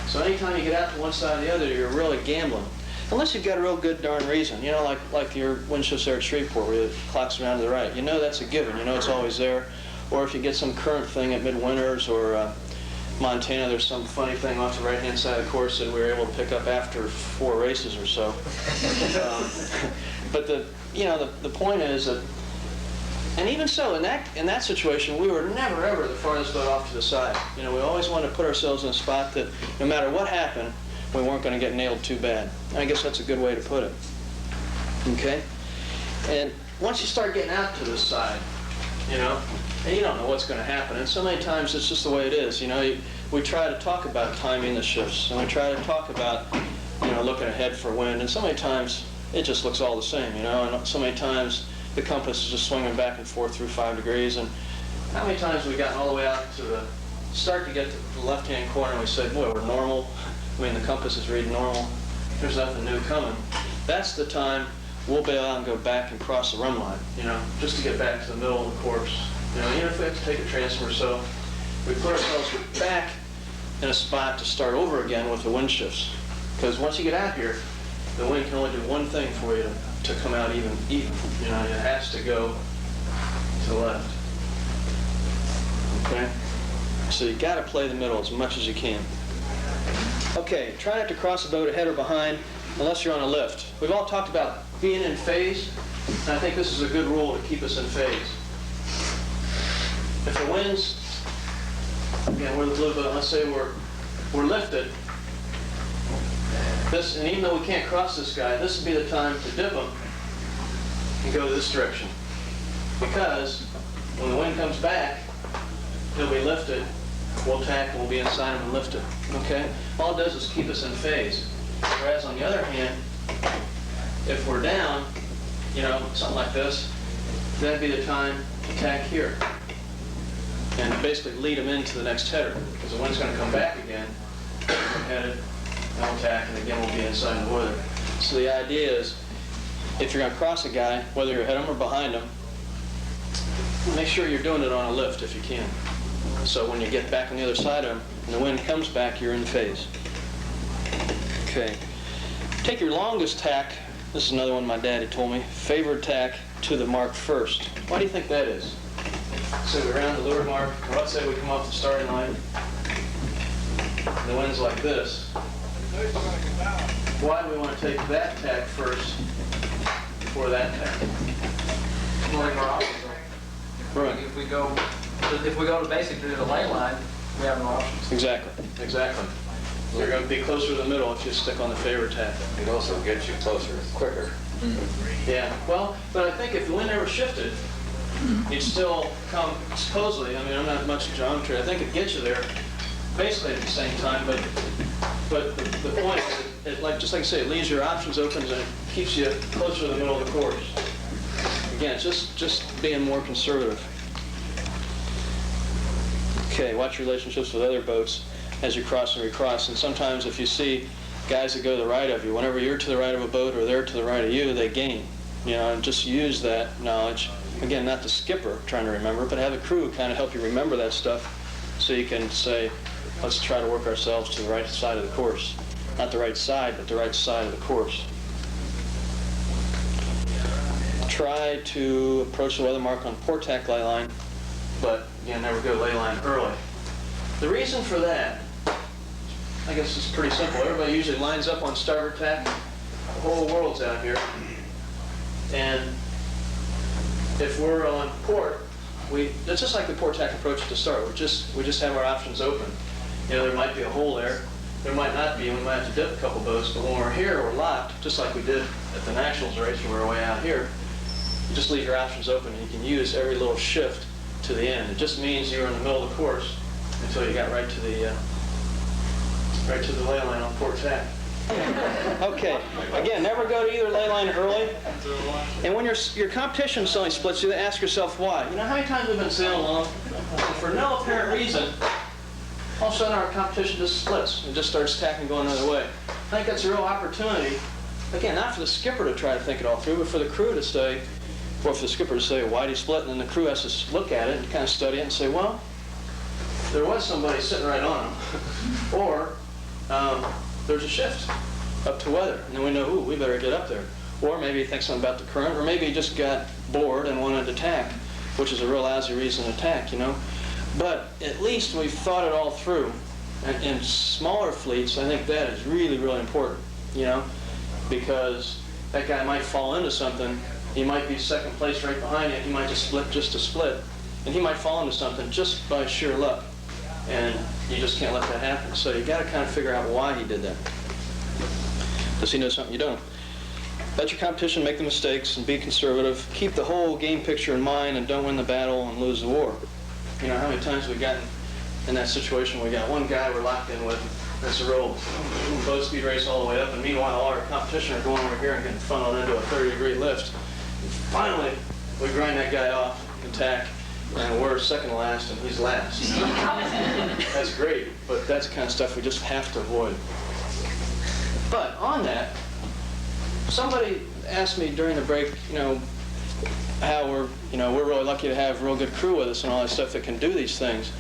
So anytime you get out to one side or the other, you're really gambling. Unless you've got a real good darn reason, you know, like your wind shifts there at Shreveport where the clock's around to the right. You know that's a given. You know it's always there. Or if you get some current thing at Midwinters or Montana, there's some funny thing off the right-hand side of the course that we were able to pick up after 4 races or so. But the point is that, and even so, in that situation, we were never ever the farthest boat off to the side. You know, we always wanted to put ourselves in a spot that no matter what happened, we weren't going to get nailed too bad. And I guess that's a good way to put it. Okay? And once you start getting out to this side, you know, and you don't know what's going to happen. And so many times it's just the way it is. You know, we try to talk about timing the shifts, and we try to talk about, you know, looking ahead for wind. And so many times it just looks all the same, you know. And so many times the compass is just swinging back and forth through 5 degrees. And how many times we've gotten all the way out to the start to get to the left-hand corner and we say, boy, we're normal. I mean, the compass is reading normal. There's nothing new coming. That's the time we'll bail out and go back and cross the run line, you know, just to get back to the middle of the course. You know, even if we have to take a transfer or so, we put ourselves back in a spot to start over again with the wind shifts. Because once you get out here, the wind can only do one thing for you to come out even. You know, it has to go to the left. Okay? So you got to play the middle as much as you can. Okay, try not to cross the boat ahead or behind unless you're on a lift. We've all talked about being in phase, and I think this is a good rule to keep us in phase. If the wind's, again, we're the blue boat, let's say we're lifted, this, and even though we can't cross this guy, this would be the time to dip him and go this direction. Because when the wind comes back, he'll be lifted, we'll tack, and we'll be inside him and lift it. Okay? All it does is keep us in phase. Whereas on the other hand, if we're down, you know, something like this, that'd be the time to tack here. And basically lead them into the next header. Because the wind's going to come back again, we're headed, and we'll tack, and again we'll be inside the weather. So the idea is, if you're going to cross a guy, whether you're ahead of him or behind him, make sure you're doing it on a lift if you can. So when you get back on the other side of him, and the wind comes back, you're in phase. Okay. Take your longest tack. This is another one my daddy told me. Favored tack to the mark first. Why do you think that is? So we round the leeward mark, or let's say we come off the starting line, and the wind's like this. Why do we want to take that tack first before that tack? Pulling our options. Right. If we go to basically the lay line, we have no options. Exactly. Exactly. You're going to be closer to the middle if you stick on the favored tack. It also gets you closer quicker. Yeah. Well, but I think if the wind ever shifted, you'd still come, supposedly, I mean, I'm not much geometry, I think it gets you there basically at the same time, but the point is, just like I say, it leaves your options open and it keeps you closer to the middle of the course. Again, it's just being more conservative. Okay, watch relationships with other boats as you cross and recross, and sometimes if you see guys that go to the right of you, whenever you're to the right of a boat or they're to the right of you, they gain. You know, and just use that knowledge. Again, not the skipper trying to remember, but have the crew kind of help you remember that stuff so you can say, let's try to work ourselves to the right side of the course. Not the right side, but the right side of the course. Try to approach the weather mark on port tack ley line, but again, never go ley line early. The reason for that, I guess it's pretty simple. Everybody usually lines up on starboard tack. The whole world's out here. And if we're on port, it's just like the port tack approach at the start. We just have our options open. You know, there might be a hole there. There might not be, and we might have to dip a couple boats. But when we're here, we're locked, just like we did at the Nationals race when we were way out here. You just leave your options open, and you can use every little shift to the end. It just means you're in the middle of the course until you got right to the ley line on port tack. Okay, again, never go to either ley line early. And when your competition suddenly splits, you ask yourself why. You know how many times we've been sailing along, and for no apparent reason, all of a sudden our competition just splits and just starts tacking going another way. I think that's a real opportunity, again, not for the skipper to try to think it all through, but for the crew to say, or for the skipper to say, why did he split? And then the crew has to look at it and kind of study it and say, well, there was somebody sitting right on him. Or there's a shift up to weather. And then we know, ooh, we better get up there. Or maybe he thinks something about the current, or maybe he just got bored and wanted to tack, which is a real lousy reason to tack, you know. But at least we've thought it all through. And in smaller fleets, I think that is really, really important, you know, because that guy might fall into something. He might be second place right behind you. He might just split just to split. And he might fall into something just by sheer luck. And you just can't let that happen. So you got to kind of figure out why he did that. Does he know something you don't? Let your competition make the mistakes and be conservative. Keep the whole game picture in mind and don't win the battle and lose the war. You know, how many times we've gotten in that situation where we got one guy we're locked in with. It's a real boat speed race all the way up, and meanwhile all our competition are going over here and getting funneled into a 30-degree lift. And finally, we grind that guy off and tack, and we're second to last and he's last. That's great, but that's the kind of stuff we just have to avoid. But on that, somebody asked me during the break, you know, how we're really lucky to have a real good crew with us and all that stuff that can do these things.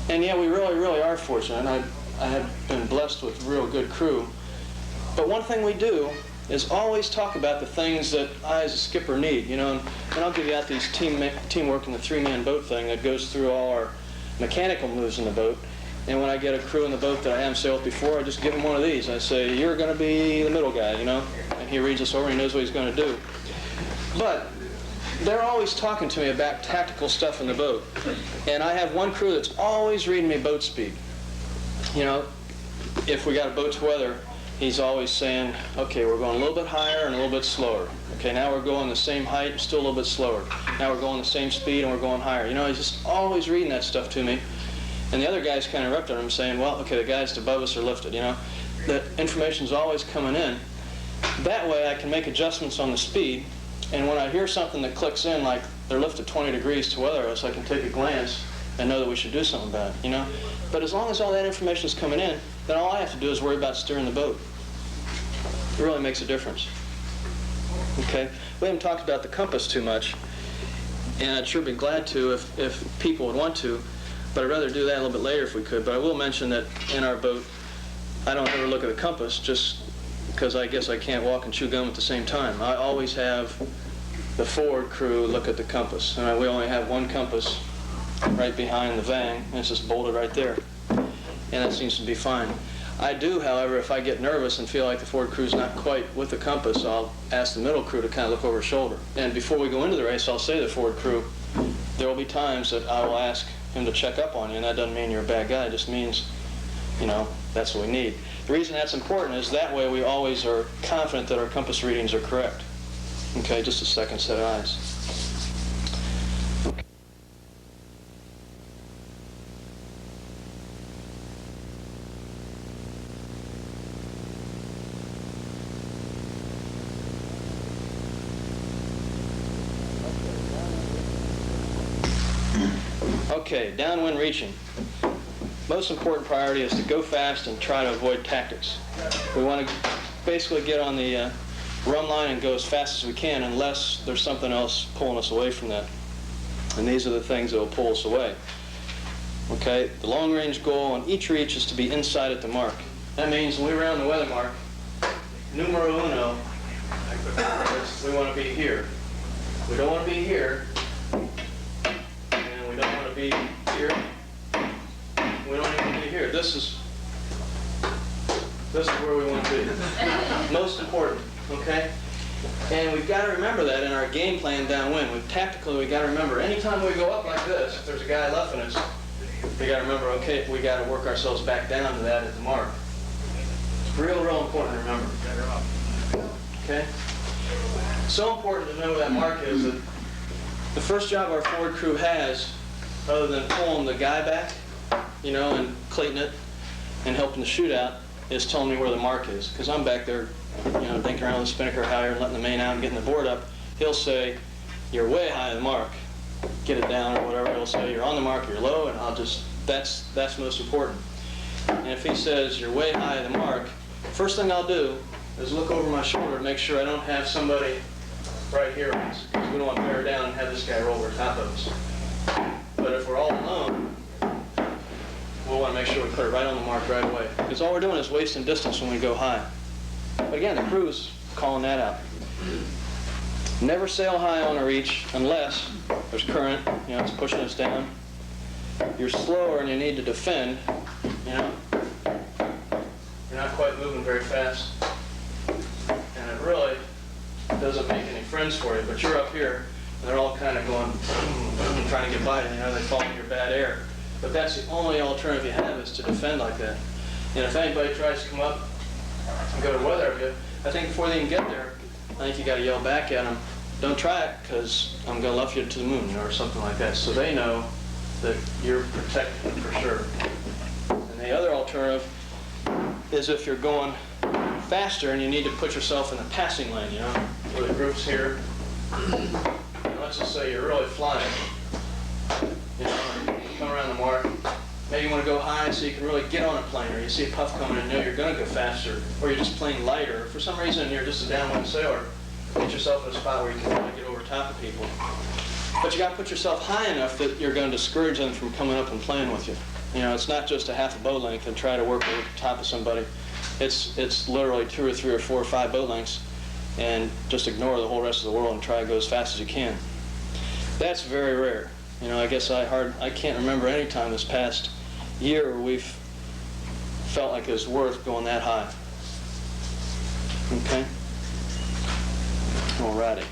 And yeah, we really, really are fortunate. And I have been blessed with a real good crew. But one thing we do is always talk about the things that I as a skipper need, you know. And I'll give you out these teamwork in the three-man boat thing that goes through all our mechanical moves in the boat. And when I get a crew in the boat that I haven't sailed before, I just give them one of these. I say, you're going to be the middle guy, you know. And he reads us over and he knows what he's going to do. But they're always talking to me about tactical stuff in the boat. And I have one crew that's always reading me boat speed. You know, if we got a boat to weather, he's always saying, okay, we're going a little bit higher and a little bit slower. Okay, now we're going the same height and still a little bit slower. Now we're going the same speed and we're going higher. You know, he's just always reading that stuff to me. And the other guys kind of interrupt him saying, well, okay, the guys above us are lifted, you know. That information's always coming in. That way I can make adjustments on the speed. And when I hear something that clicks in, like they're lifted 20 degrees to weather us, I can take a glance and know that we should do something about it, you know. But as long as all that information is coming in, then all I have to do is worry about steering the boat. It really makes a difference. Okay? We haven't talked about the compass too much, and I'd sure be glad to if people would want to, but I'd rather do that a little bit later if we could. But I will mention that in our boat, I don't ever look at the compass just because I guess I can't walk and chew gum at the same time. I always have the forward crew look at the compass. And we only have one compass right behind the vang, and it's just bolted right there. And that seems to be fine. I do, however, if I get nervous and feel like the forward crew's not quite with the compass, I'll ask the middle crew to kind of look over his shoulder. And before we go into the race, I'll say to the forward crew, there will be times that I will ask him to check up on you, and that doesn't mean you're a bad guy. It just means, you know, that's what we need. The reason that's important is that way we always are confident that our compass readings are correct. Okay, just a second set of eyes. Okay, downwind reaching. Most important priority is to go fast and try to avoid tactics. We want to basically get on the run line and go as fast as we can unless there's something else pulling us away from that. And these are the things that will pull us away. Okay, the long range goal on each reach is to be inside at the mark. That means when we round the weather mark, numero uno, we want to be here. We don't want to be here, and we don't want to be here. We don't even want to be here. This is where we want to be. Most important, okay? And we've got to remember that in our game plan downwind. Tactically, we've got to remember, anytime we go up like this, if there's a guy left in us, we got to remember, okay, we got to work ourselves back down to that at the mark. It's real, real important to remember. Okay? So important to know where that mark is that the first job our forward crew has, other than pulling the guy back, you know, and cleating it and helping the shootout, is telling me where the mark is, because I'm back there, you know, dinking around with the spinnaker higher and letting the main out and getting the board up. He'll say, you're way high of the mark, get it down or whatever. He'll say, you're on the mark, you're low, and I'll just, that's most important. And if he says, you're way high of the mark, first thing I'll do is look over my shoulder and make sure I don't have somebody right here, because we don't want to bear down and have this guy roll over top of us. But if we're all alone, we'll want to make sure we put it right on the mark right away, because all we're doing is wasting distance when we go high. But again, the crew's calling that out. Never sail high on a reach unless there's current, you know, it's pushing us down. You're slower and you need to defend, you know. You're not quite moving very fast. And it really doesn't make any friends for you, but you're up here and they're all kind of going, trying to get by, you know, they fall in your bad air. But that's the only alternative you have, is to defend like that. And if anybody tries to come up and go to weather you, I think before they even get there, I think you got to yell back at them, don't try it, because I'm going to luff you to the moon, or something like that, so they know that you're protected for sure. And the other alternative is if you're going faster and you need to put yourself in the passing lane, you know, where the group's here. And let's just say you're really flying, you know, and you come around the mark. Maybe you want to go high so you can really get on a plane, or you see a puff coming and you know you're going to go faster, or you're just playing lighter. For some reason you're just a downwind sailor. Get yourself in a spot where you can really get over top of people. But you got to put yourself high enough that you're going to discourage them from coming up and playing with you. You know, it's not just a half a boat length and try to work over the top of somebody. It's literally 2 or 3 or 4 or 5 boat lengths, and just ignore the whole rest of the world and try to go as fast as you can. That's very rare. You know, I guess I can't remember any time this past year where we've felt like it was worth going that high. Okay? Alrighty.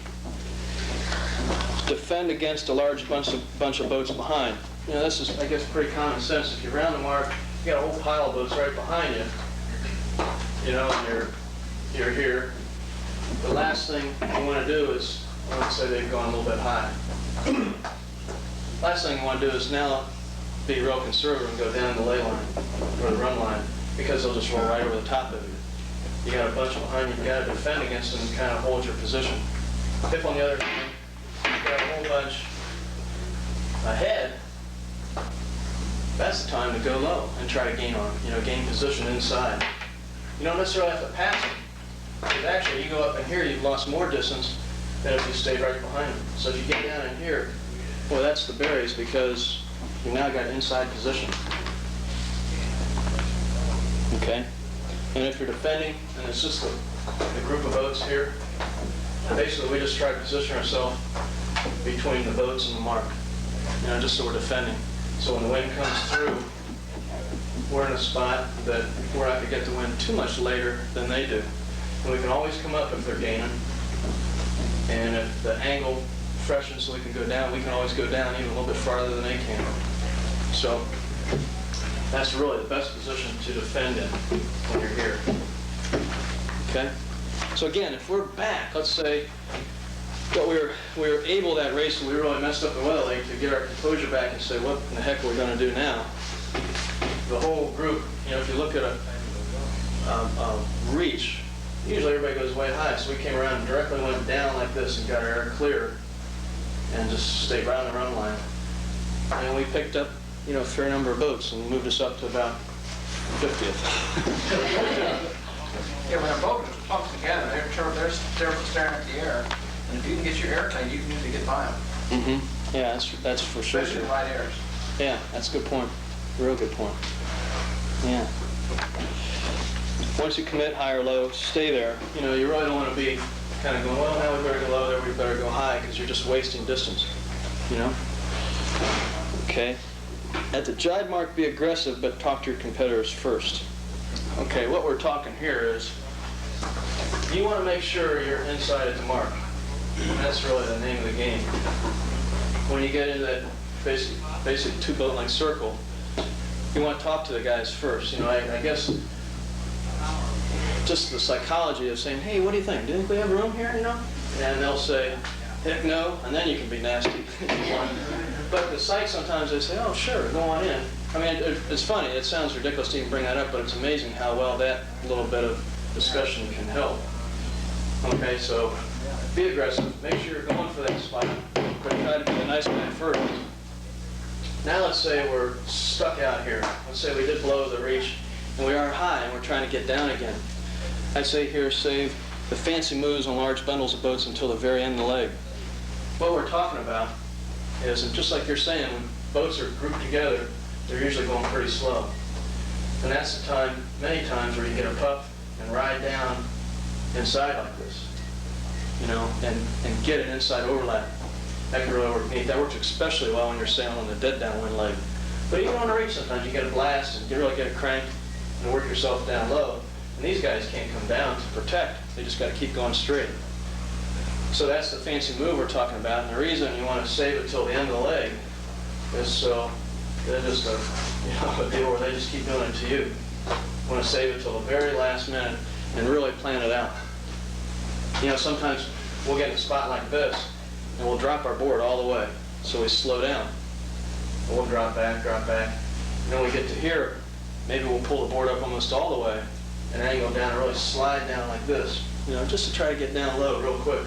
Defend against a large bunch of boats behind. You know, this is, I guess, pretty common sense. If you're around the mark, you got a whole pile of boats right behind you. You know, and you're here. The last thing you want to do is, let's say they've gone a little bit high. Last thing you want to do is now be real conservative and go down the lay line or the run line, because they'll just roll right over the top of you. You got a bunch behind you, you got to defend against them and kind of hold your position. If on the other hand, you got a whole bunch ahead, that's the time to go low and try to gain on, you know, gain position inside. You don't necessarily have to pass them, because actually you go up in here, you've lost more distance than if you stayed right behind them. So if you get down in here, well, that's the berries, because you now got inside position. Okay? And if you're defending, and it's just the group of boats here, basically we just try to position ourselves between the boats and the mark, you know, just so we're defending. So when the wind comes through, we're in a spot that we're not going to get the wind too much later than they do. And we can always come up if they're gaining. And if the angle freshens so we can go down, we can always go down even a little bit farther than they can. So that's really the best position to defend in when you're here. Okay? So again, if we're back, let's say that we were able that race, and we really messed up the weather leg, to get our composure back and say, what in the heck are we going to do now? The whole group, you know, if you look at a reach, usually everybody goes way high, so we came around and directly went down like this and got our air clear and just stayed right on the run line. And we picked up, you know, a fair number of boats and moved us up to about 50th. Yeah, when a boat is pumped together, they're staring at the air, and if you can get your air clean, you can usually get by them. Mm-hmm. Yeah, that's for sure. Especially the light airs. Yeah, that's a good point. Real good point. Yeah. Once you commit high or low, stay there. You know, you really don't want to be kind of going, well, now we better go low, there we better go high, because you're just wasting distance. You know? Okay. At the jibe mark, be aggressive, but talk to your competitors first. Okay, what we're talking here is, you want to make sure you're inside at the mark. And that's really the name of the game. When you get into that basic 2 boat length circle, you want to talk to the guys first. You know, I guess just the psychology of saying, hey, what do you think? Do you think we have room here, you know? And they'll say, heck no, and then you can be nasty if you want. But the sight, sometimes they say, oh, sure, go on in. I mean, it's funny. It sounds ridiculous to even bring that up, but it's amazing how well that little bit of discussion can help. Okay, so be aggressive. Make sure you're going for that spot, but try to be a nice guy first. Now let's say we're stuck out here. Let's say we did blow the reach, and we are high, and we're trying to get down again. I'd say here, save the fancy moves on large bundles of boats until the very end of the leg. What we're talking about is, and just like you're saying, when boats are grouped together, they're usually going pretty slow. And that's the time, many times, where you get a puff and ride down inside like this, you know, and get an inside overlap. That can really work neat. That works especially well when you're sailing on the dead downwind leg. But even on the reach, sometimes you get a blast and you really get it cranked and work yourself down low. And these guys can't come down to protect. They just got to keep going straight. So that's the fancy move we're talking about. And the reason you want to save it till the end of the leg is so they're just a deal where they just keep doing it to you. You want to save it till the very last minute and really plan it out. You know, sometimes we'll get in a spot like this and we'll drop our board all the way. So we slow down. And we'll drop back. And then we get to here, maybe we'll pull the board up almost all the way and angle down and really slide down like this. You know, just to try to get down low real quick.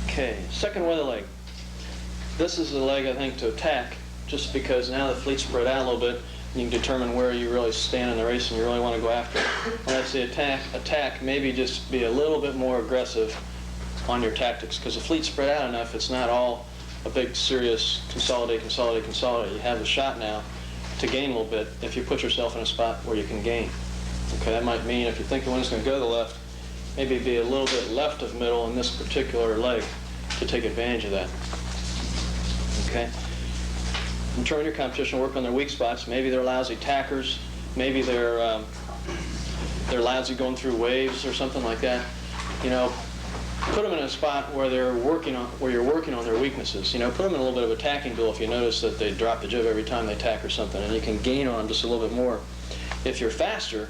Okay, second weather leg. This is the leg, I think, to attack, just because now the fleet's spread out a little bit, and you can determine where you really stand in the race and you really want to go after it. When I say attack, maybe just be a little bit more aggressive on your tactics, because the fleet's spread out enough, it's not all a big serious consolidate. You have a shot now to gain a little bit if you put yourself in a spot where you can gain. Okay, that might mean if you think the wind's going to go to the left, maybe be a little bit left of middle in this particular leg to take advantage of that. Okay? Determine your competition, work on their weak spots. Maybe they're lousy tackers. Maybe they're lousy going through waves or something like that. You know, put them in a spot where you're working on their weaknesses. You know, put them in a little bit of a tacking duel if you notice that they drop the jib every time they tack or something, and you can gain on them just a little bit more. If you're faster,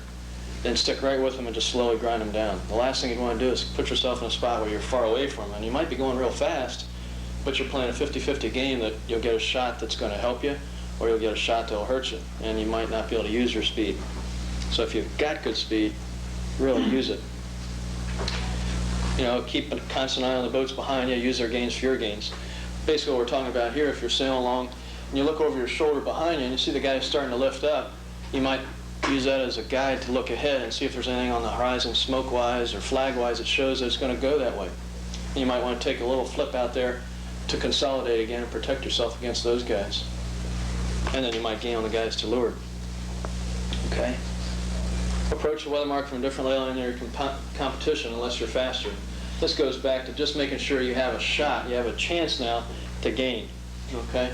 then stick right with them and just slowly grind them down. The last thing you'd want to do is put yourself in a spot where you're far away from them, and you might be going real fast, but you're playing a 50-50 game that you'll get a shot that's going to help you, or you'll get a shot that'll hurt you, and you might not be able to use your speed. So if you've got good speed, really use it. You know, keep a constant eye on the boats behind you, use their gains for your gains. basically what we're talking about here. If you're sailing along and you look over your shoulder behind you and you see the guy starting to lift up, you might use that as a guide to look ahead and see if there's anything on the horizon smoke-wise or flag-wise that shows that it's going to go that way. And you might want to take a little flip out there to consolidate again and protect yourself against those guys. And then you might gain on the guys to leeward. Okay? Approach the weather mark from a different line in your competition unless you're faster. This goes back to just making sure you have a shot, you have a chance now to gain. Okay?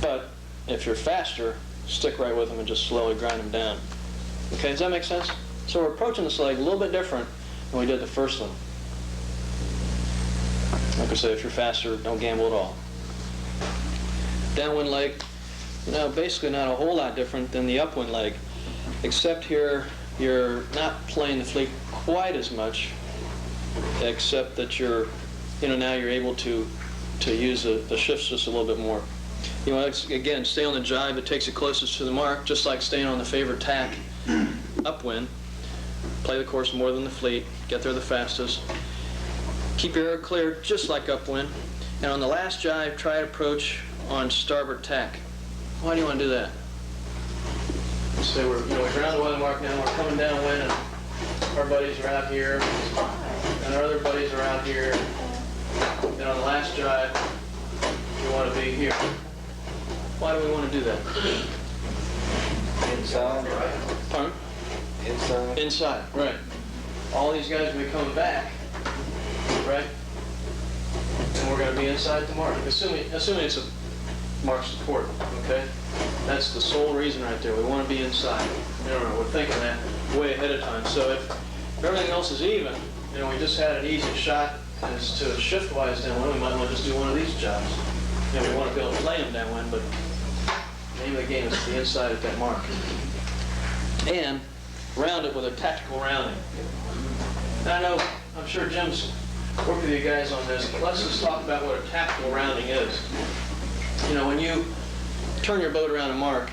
But if you're faster, stick right with them and just slowly grind them down. Okay, does that make sense? So we're approaching this leg a little bit different than we did the first one. Like I say, if you're faster, don't gamble at all. Downwind leg, basically not a whole lot different than the upwind leg, except here you're not playing the fleet quite as much, except that you're, now you're able to use the shifts just a little bit more. You want to, again, stay on the jibe. It takes you closest to the mark, just like staying on the favored tack upwind. Play the course more than the fleet. Get there the fastest. Keep your air clear, just like upwind. And on the last jibe, try to approach on starboard tack. Why do you want to do that? So we're around the weather mark now. We're coming downwind, and our buddies are out here, and our other buddies are out here. And on the last jibe, we want to be here. Why do we want to do that? Inside. Pardon? Inside. Inside, right. All these guys will be coming back, right? And we're going to be inside the mark, assuming it's a mark support, okay? That's the sole reason right there. We want to be inside. We're thinking that way ahead of time. So if everything else is even, we just had an easy shot as to shift-wise downwind, we might want to just do one of these jobs. We want to be able to play them downwind, but the name of the game is to be inside at that mark. And round it with a tactical rounding. Now I'm sure Jim's worked with you guys on this, but let's just talk about what a tactical rounding is. When you turn your boat around a mark,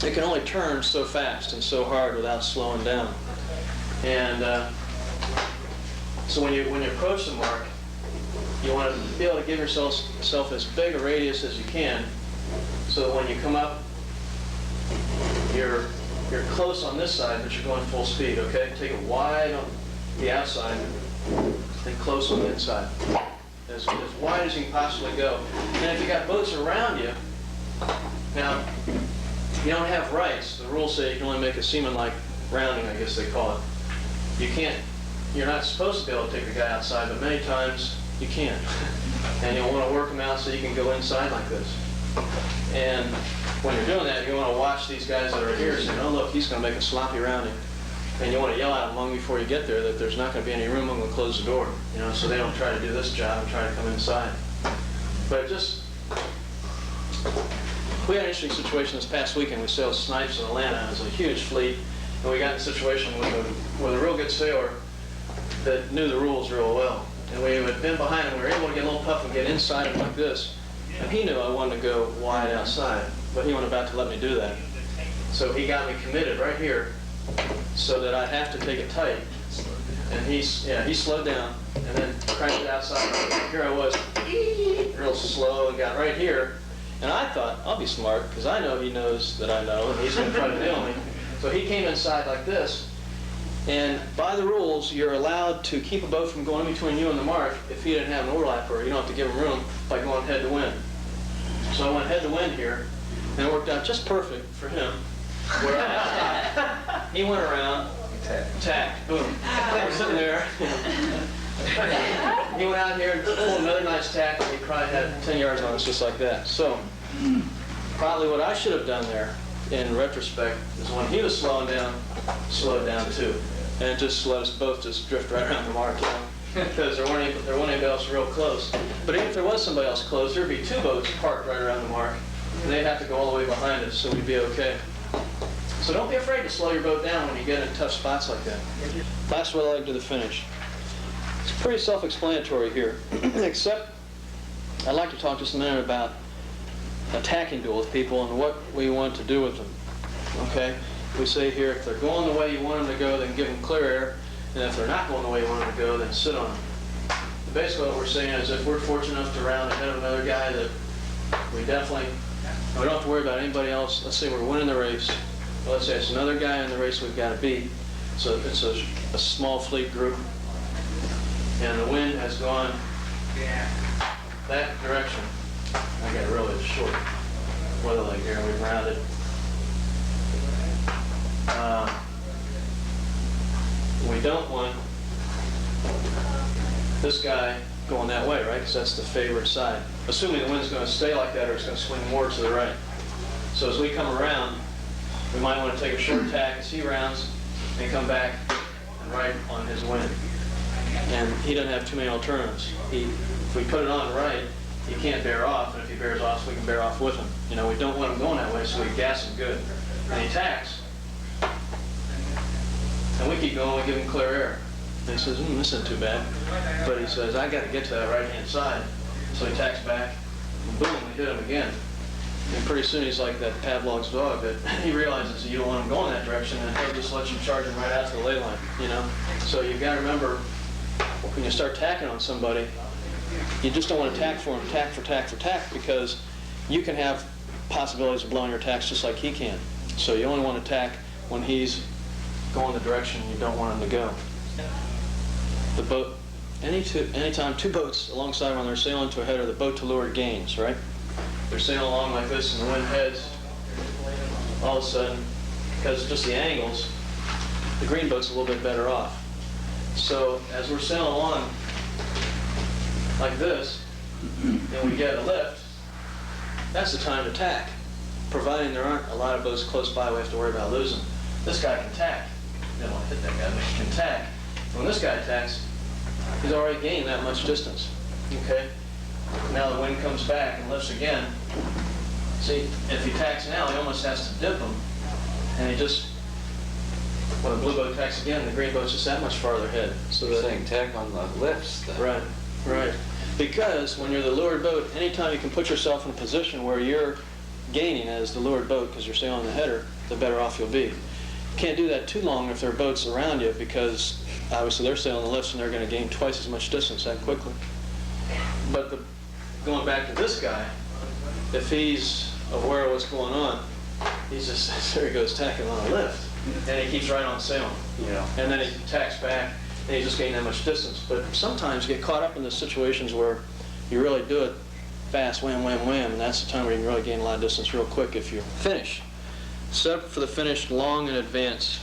it can only turn so fast and so hard without slowing down. And so when you approach the mark, you want to be able to give yourself as big a radius as you can, so that when you come up, you're close on this side, but you're going full speed. Okay, take it wide on the outside and close on the inside, as wide as you can possibly go. And if you got boats around you, now you don't have rights. The rules say you can only make a seaman-like rounding, I guess they call it. You're not supposed to be able to take the guy outside, but many times you can. And you'll want to work them out so you can go inside like this. And when you're doing that, you want to watch these guys that are here saying, oh look, he's going to make a sloppy rounding. And you want to yell at them long before you get there that there's not going to be any room. I'm going to close the door, so they don't try to do this job and try to come inside. But we had an interesting situation this past weekend. We sailed Snipes in Atlanta. It was a huge fleet, and we got in a situation with a real good sailor that knew the rules real well. And we had been behind him. We were able to get a little puff and get inside him like this. And he knew I wanted to go wide outside, but he wasn't about to let me do that. So he got me committed right here so that I'd have to take it tight. And he slowed down and then cranked it outside. Here I was, real slow, and got right here. And I thought, I'll be smart, because I know he knows that I know, and he's going to try to nail me. So he came inside like this. And by the rules, you're allowed to keep a boat from going between you and the mark if he didn't have an overlapper. You don't have to give him room by going head to wind. So I went head to wind here, and it worked out just perfect for him. Where he went around, tack, boom. I'm sitting there. He went out here and pulled another nice tack, and he probably had 10 yards on us just like that. So probably what I should have done there, in retrospect, is when he was slowing down, slowed down too, and just let us both just drift right around the mark, because there weren't anybody else real close. But even if there was somebody else close, there'd be two boats parked right around the mark, and they'd have to go all the way behind us, so we'd be okay. So don't be afraid to slow your boat down when you get in tough spots like that. Last weather leg to the finish. It's pretty self-explanatory here, except I'd like to talk just a minute about a tacking duel with people and what we want to do with them. Okay? We say here, if they're going the way you want them to go, then give them clear air, and if they're not going the way you want them to go, then sit on them. basically what we're saying is if we're fortunate enough to round ahead of another guy that we don't have to worry about anybody else. Let's say we're winning the race. Well, let's say it's another guy in the race we've got to beat. So it's a small fleet group, and the wind has gone that direction. I got really short weather leg here. We've rounded. We don't want this guy going that way, right? Because that's the favored side. Assuming the wind's going to stay like that or it's going to swing more to the right. So as we come around, we might want to take a short tack as he rounds and come back and right on his wind. And he doesn't have too many alternatives. If we put it on right, he can't bear off, and if he bears off, we can bear off with him. You know, we don't want him going that way, so we gas him good. And he tacks. And we keep going, we give him clear air. And he says, this isn't too bad. But he says, I got to get to that right-hand side. So he tacks back, and boom, we hit him again. And pretty soon he's like that Pavlov's dog that he realizes that you don't want him going that direction, and he'll just let you charge him right out to the ley line, you know? So you've got to remember, when you start tacking on somebody, you just don't want to tack for him, tack for tack for tack, because you can have possibilities of blowing your tacks just like he can. So you only want to tack when he's going the direction you don't want him to go. The boat, anytime two boats alongside when they're sailing to a header, the boat to leeward gains, right? They're sailing along like this and the wind heads. All of a sudden, because just the angles, the green boat's a little bit better off. So as we're sailing along like this, and we get a lift, that's the time to tack. Providing there aren't a lot of boats close by we have to worry about losing. This guy can tack. You don't want to hit that guy, but he can tack. When this guy tacks, he's already gained that much distance. Okay? Now the wind comes back and lifts again. See, if he tacks now, he almost has to dip him. And he just, when the blue boat tacks again, the green boat's just that much farther ahead. So You're saying tack on the lifts then. Right, right. Because when you're the leeward boat, anytime you can put yourself in a position where you're gaining as the leeward boat because you're sailing the header, the better off you'll be. You can't do that too long if there are boats around you, because obviously they're sailing the lifts and they're going to gain twice as much distance that quickly. But going back to this guy, if he's aware of what's going on, he's just, there he goes tacking on a lift, and he keeps right on sailing. Yeah. And then he tacks back, and he just gained that much distance. But sometimes you get caught up in the situations where you really do it fast, wham, wham, wham, and that's the time where you can really gain a lot of distance real quick if you finish. Set up for the finish long in advance.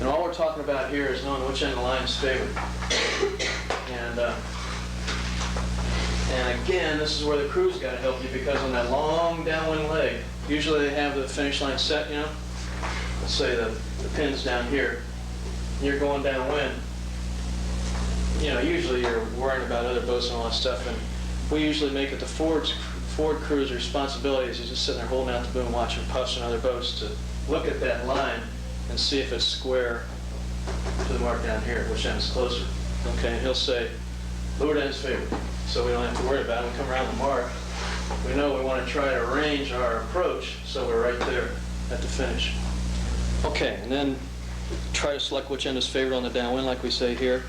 And all we're talking about here is knowing which end of the line is favored. And again, this is where the crew's got to help you, because on that long downwind leg, usually they have the finish line set, you know. Let's say the pin's down here. You're going downwind. You know, usually you're worrying about other boats and all that stuff, and we usually make it the forward crew's responsibility is just sitting there holding out the boom, watching puffs and other boats to look at that line and see if it's square to the mark down here, which end's closer. Okay, and he'll say, leeward end's favored, so we don't have to worry about it. We come around the mark. We know we want to try to arrange our approach so we're right there at the finish. Okay, and then try to select which end is favored on the downwind, like we say here.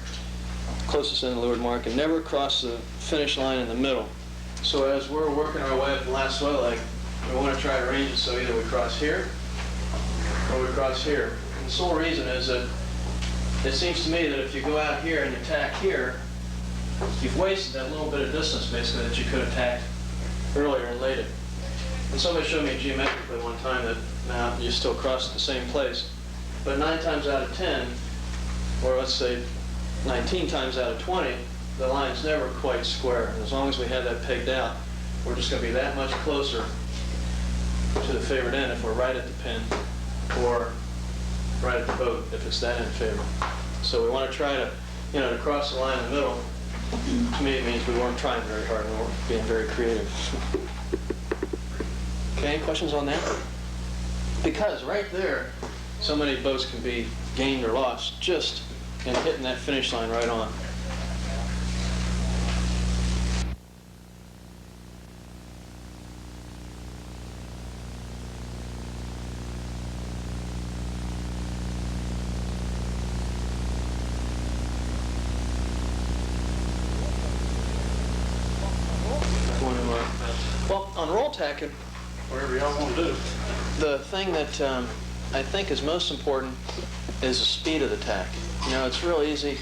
Closest end of the leeward mark, and never cross the finish line in the middle. So as we're working our way up the last swell leg, we want to try to arrange it so either we cross here or we cross here. And the sole reason is that it seems to me that if you go out here and you tack here, you've wasted that little bit of distance basically that you could have tacked earlier and laid it. And somebody showed me geometrically one time that now you still cross at the same place, but 9 times out of 10, or let's say 19 times out of 20, the line's never quite square. And as long as we have that pegged out, we're just going to be that much closer to the favored end if we're right at the pin, or right at the boat if it's that end favored. So we want to try to, you know, to cross the line in the middle. To me, it means we weren't trying very hard, we weren't being very creative. Okay, any questions on that? Because right there, so many boats can be gained or lost just in hitting that finish line right on. on roll tacking, Whatever y'all want to do. the thing that I think is most important is the speed of the tack. You know, it's real easy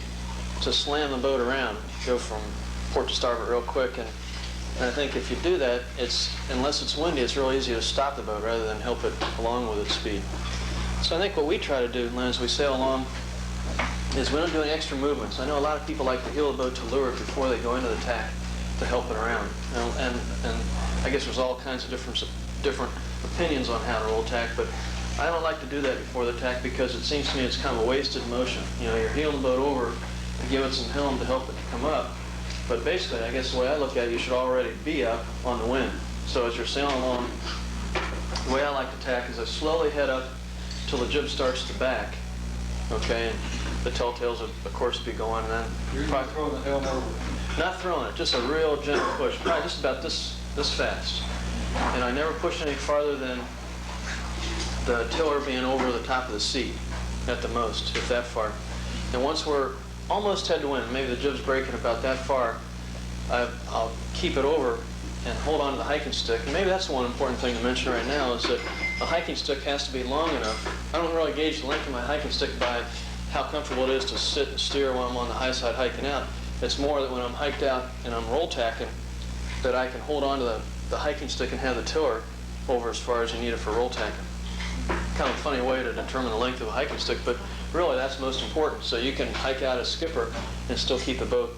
to slam the boat around, go from port to starboard real quick, and I think if you do that, unless it's windy, it's real easy to stop the boat rather than help it along with its speed. So I think what we try to do, Lynn, as we sail along, is we don't do any extra movements. I know a lot of people like to heel the boat to leeward before they go into the tack to help it around. You know, and I guess there's all kinds of different opinions on how to roll tack, but I don't like to do that before the tack because it seems to me it's kind of a wasted motion. You know, you're heeling the boat over and give it some helm to help it come up. But basically, I guess the way I look at it, you should already be up on the wind. So as you're sailing along, the way I like to tack is I slowly head up till the jib starts to back, okay? And the telltales will, of course, be going, and then You're not throwing the helm over. not throwing it, just a real gentle push, probably just about this fast. And I never push any farther than the tiller being over the top of the seat at the most, if that far. And once we're almost head to wind, maybe the jib's breaking about that far, I'll keep it over and hold on to the hiking stick. And maybe that's the one important thing to mention right now is that a hiking stick has to be long enough. I don't really gauge the length of my hiking stick by how comfortable it is to sit and steer while I'm on the high side hiking out. It's more that when I'm hiked out and I'm roll tacking, that I can hold on to the hiking stick and have the tiller over as far as you need it for roll tacking. Kind of a funny way to determine the length of a hiking stick, but really that's most important. So you can hike out as skipper and still keep the boat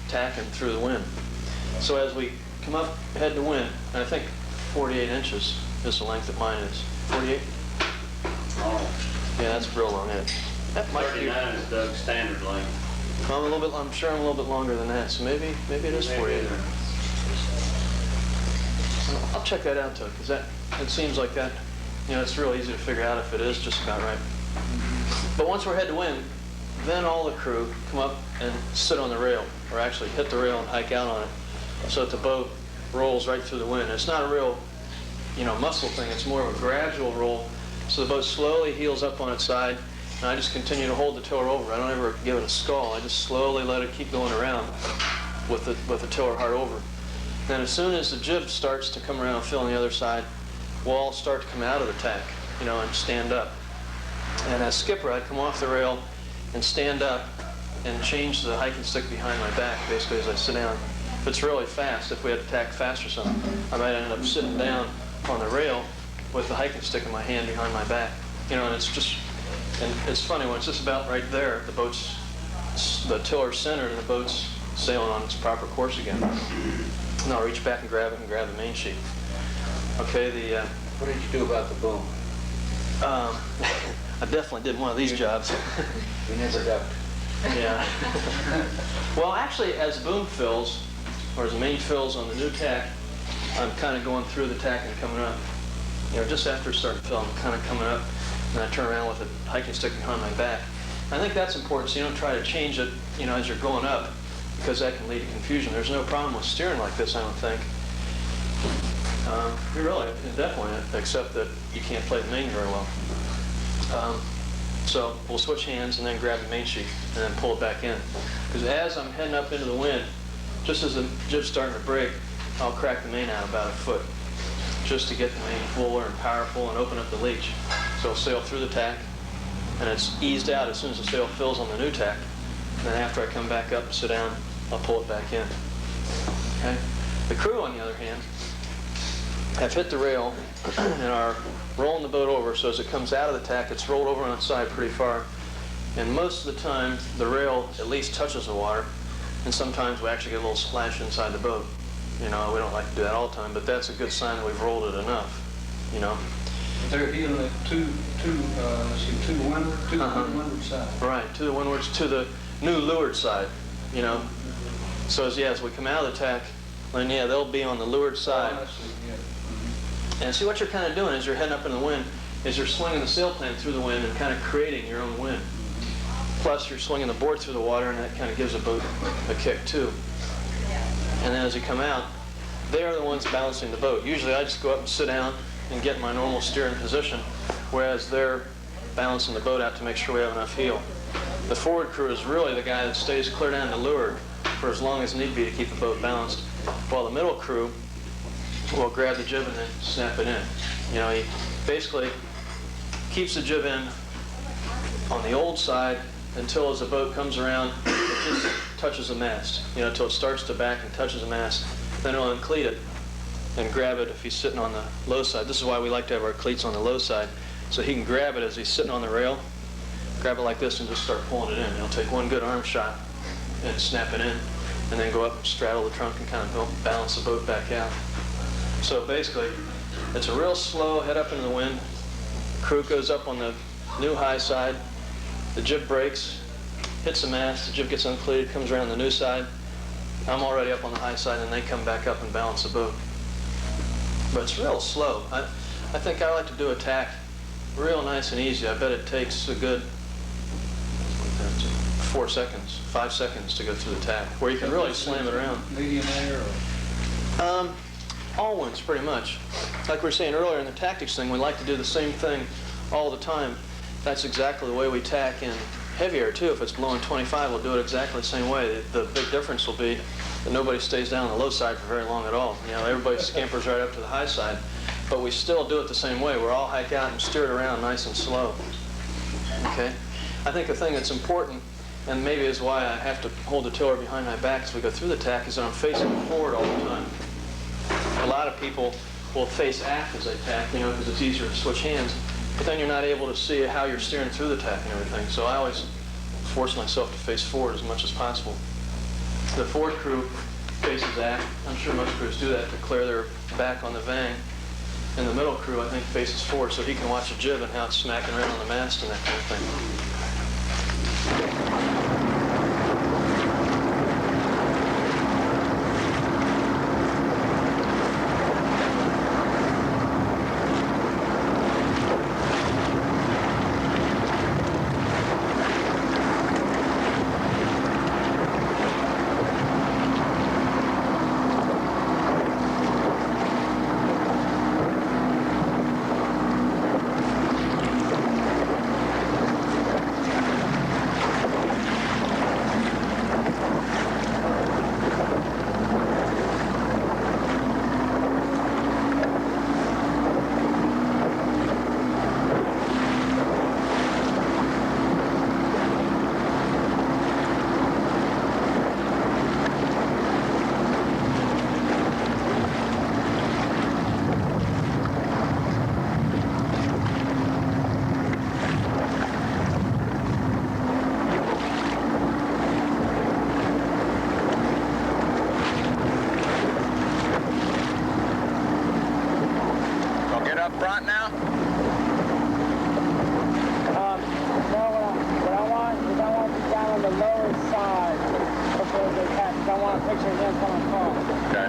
tacking through the wind. So as we come up head to wind, and I think 48 inches is the length that mine is. 48? Oh, Yeah, that's real long head. That might be. 39 is Doug's standard length. I'm sure I'm a little bit longer than that, so maybe it is 48. I'll check that out, Doug, because it seems like that, you know, it's real easy to figure out if it is just about right. But once we're head to wind, then all the crew come up and sit on the rail, or actually hit the rail and hike out on it, so that the boat rolls right through the wind. It's not a real, you know, muscle thing. It's more of a gradual roll. So the boat slowly heels up on its side, and I just continue to hold the tiller over. I don't ever give it a scull. I just slowly let it keep going around with the tiller hard over. Then as soon as the jib starts to come around and fill on the other side, we'll all start to come out of the tack, you know, and stand up. And as skipper, I'd come off the rail and stand up and change the hiking stick behind my back, basically, as I sit down. If it's really fast, if we had to tack fast or something, I might end up sitting down on the rail with the hiking stick in my hand behind my back. You know, and it's funny, when it's just about right there, the tiller's centered and the boat's sailing on its proper course again. And I'll reach back and grab it and grab the main sheet. Okay, What did you do about the boom? I definitely did one of these jobs. We never ducked. Yeah. Well, actually, as the boom fills, or as the main fills on the new tack, I'm kind of going through the tack and coming up. You know, just after it started to fill, I'm kind of coming up, and I turn around with a hiking stick behind my back. I think that's important, so you don't try to change it, you know, as you're going up, because that can lead to confusion. There's no problem with steering like this, I don't think. Really, definitely, except that you can't play the main very well. So we'll switch hands and then grab the main sheet and then pull it back in. Because as I'm heading up into the wind, just as the jib's starting to break, I'll crack the main out about a foot, just to get the main fuller and powerful and open up the leach. So it'll sail through the tack, and it's eased out as soon as the sail fills on the new tack. And then after I come back up and sit down, I'll pull it back in. Okay? The crew, on the other hand, have hit the rail and are rolling the boat over, so as it comes out of the tack, it's rolled over on its side pretty far. And most of the time, the rail at least touches the water, and sometimes we actually get a little splash inside the boat. You know, we don't like to do that all the time, but that's a good sign that we've rolled it enough, you know. They're heeling it to the windward side. Right, to the windwards, to the new leeward side, you know. So as we come out of the tack, then yeah, they'll be on the leeward side. Oh, I see, yeah. And see, what you're kind of doing as you're heading up in the wind is you're swinging the sail plane through the wind and kind of creating your own wind. Plus, you're swinging the board through the water, and that kind of gives a boat a kick, too. And then as you come out, they're the ones balancing the boat. Usually, I just go up and sit down and get my normal steering position, whereas they're balancing the boat out to make sure we have enough heel. The forward crew is really the guy that stays clear down to leeward for as long as need be to keep the boat balanced, while the middle crew will grab the jib and then snap it in. You know, he basically keeps the jib in on the old side until as the boat comes around, it just touches the mast. You know, until it starts to back and touches the mast. Then he'll uncleat it and grab it if he's sitting on the low side. This is why we like to have our cleats on the low side, so he can grab it as he's sitting on the rail, grab it like this and just start pulling it in. He'll take one good arm shot and snap it in, and then go up and straddle the trunk and kind of help balance the boat back out. So basically, it's a real slow head up into the wind. Crew goes up on the new high side. The jib breaks, hits the mast, the jib gets uncleated, comes around the new side. I'm already up on the high side, and they come back up and balance the boat. But it's real slow. I think I like to do a tack real nice and easy. I bet it takes a good 4 seconds, 5 seconds to go through the tack, where you can really slam it around. Medium air or? All winds, pretty much. Like we were saying earlier in the tactics thing, we like to do the same thing all the time. That's exactly the way we tack in heavy air, too. If it's blowing 25, we'll do it exactly the same way. The big difference will be that nobody stays down on the low side for very long at all. You know, everybody scampers right up to the high side. But we still do it the same way. We're all hike out and steer it around nice and slow. Okay? I think the thing that's important, and maybe is why I have to hold the tiller behind my back as we go through the tack, is that I'm facing forward all the time. A lot of people will face aft as they tack, you know, because it's easier to switch hands. But then you're not able to see how you're steering through the tack and everything. So I always force myself to face forward as much as possible. The forward crew faces aft. I'm sure most crews do that to clear their back on the vang. And the middle crew, I think, faces forward so he can watch the jib and how it's smacking around on the mast and that kind of thing. front now? No, what I want is I want you down on the lower side before they catch. I want a picture of them coming across. Okay.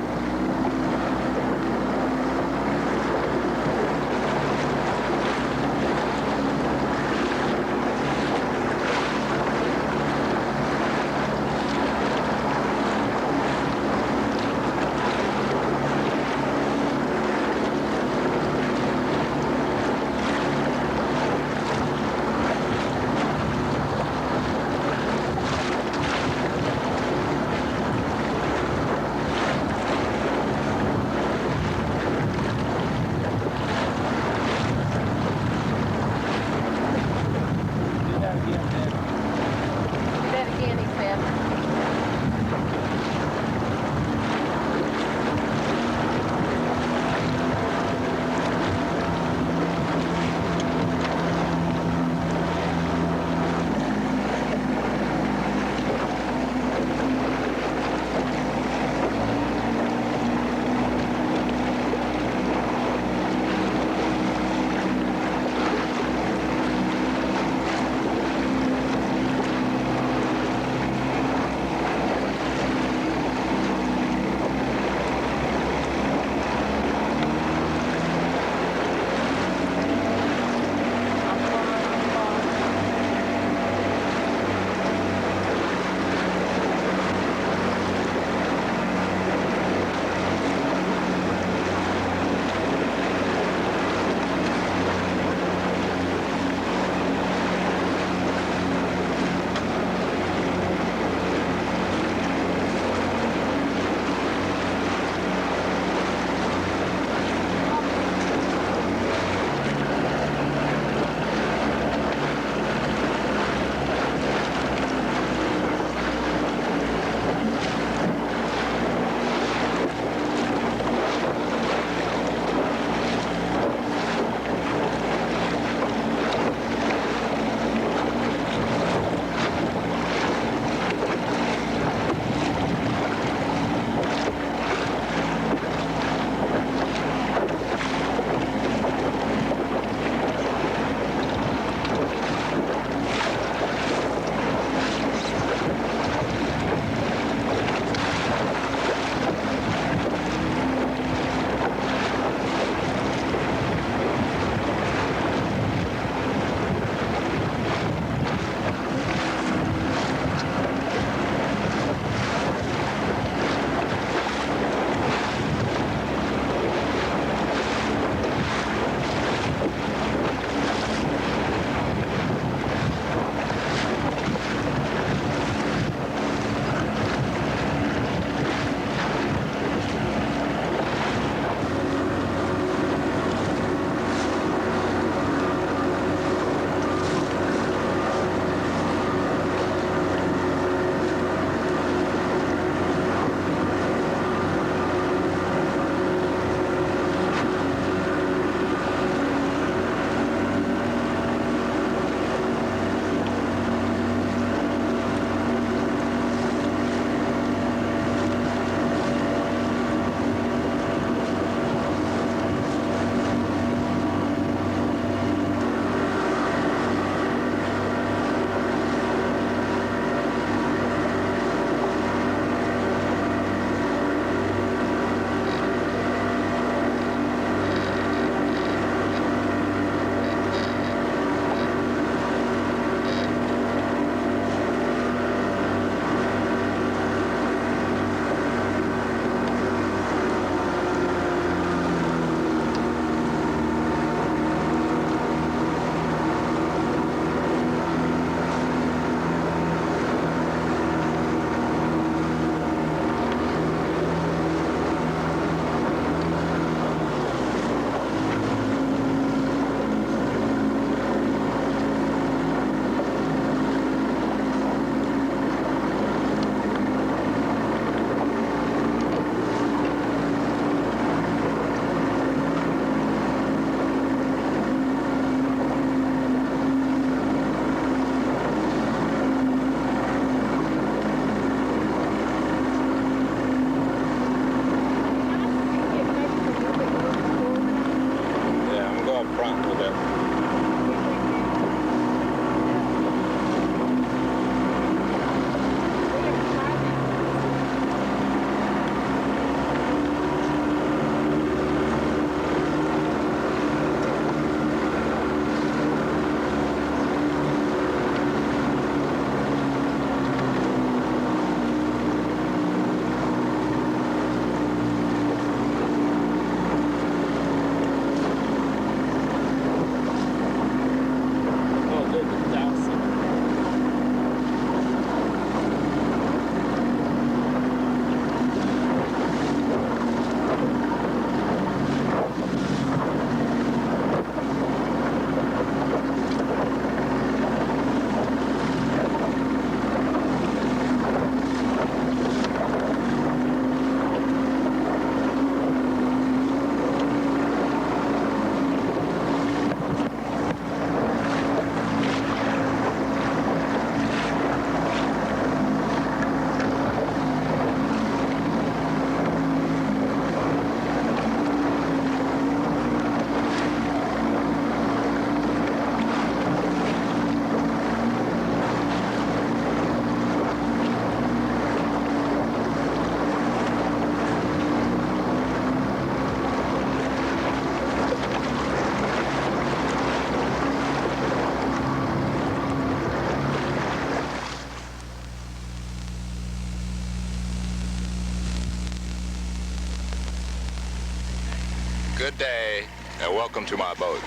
Good day, and welcome to my boat.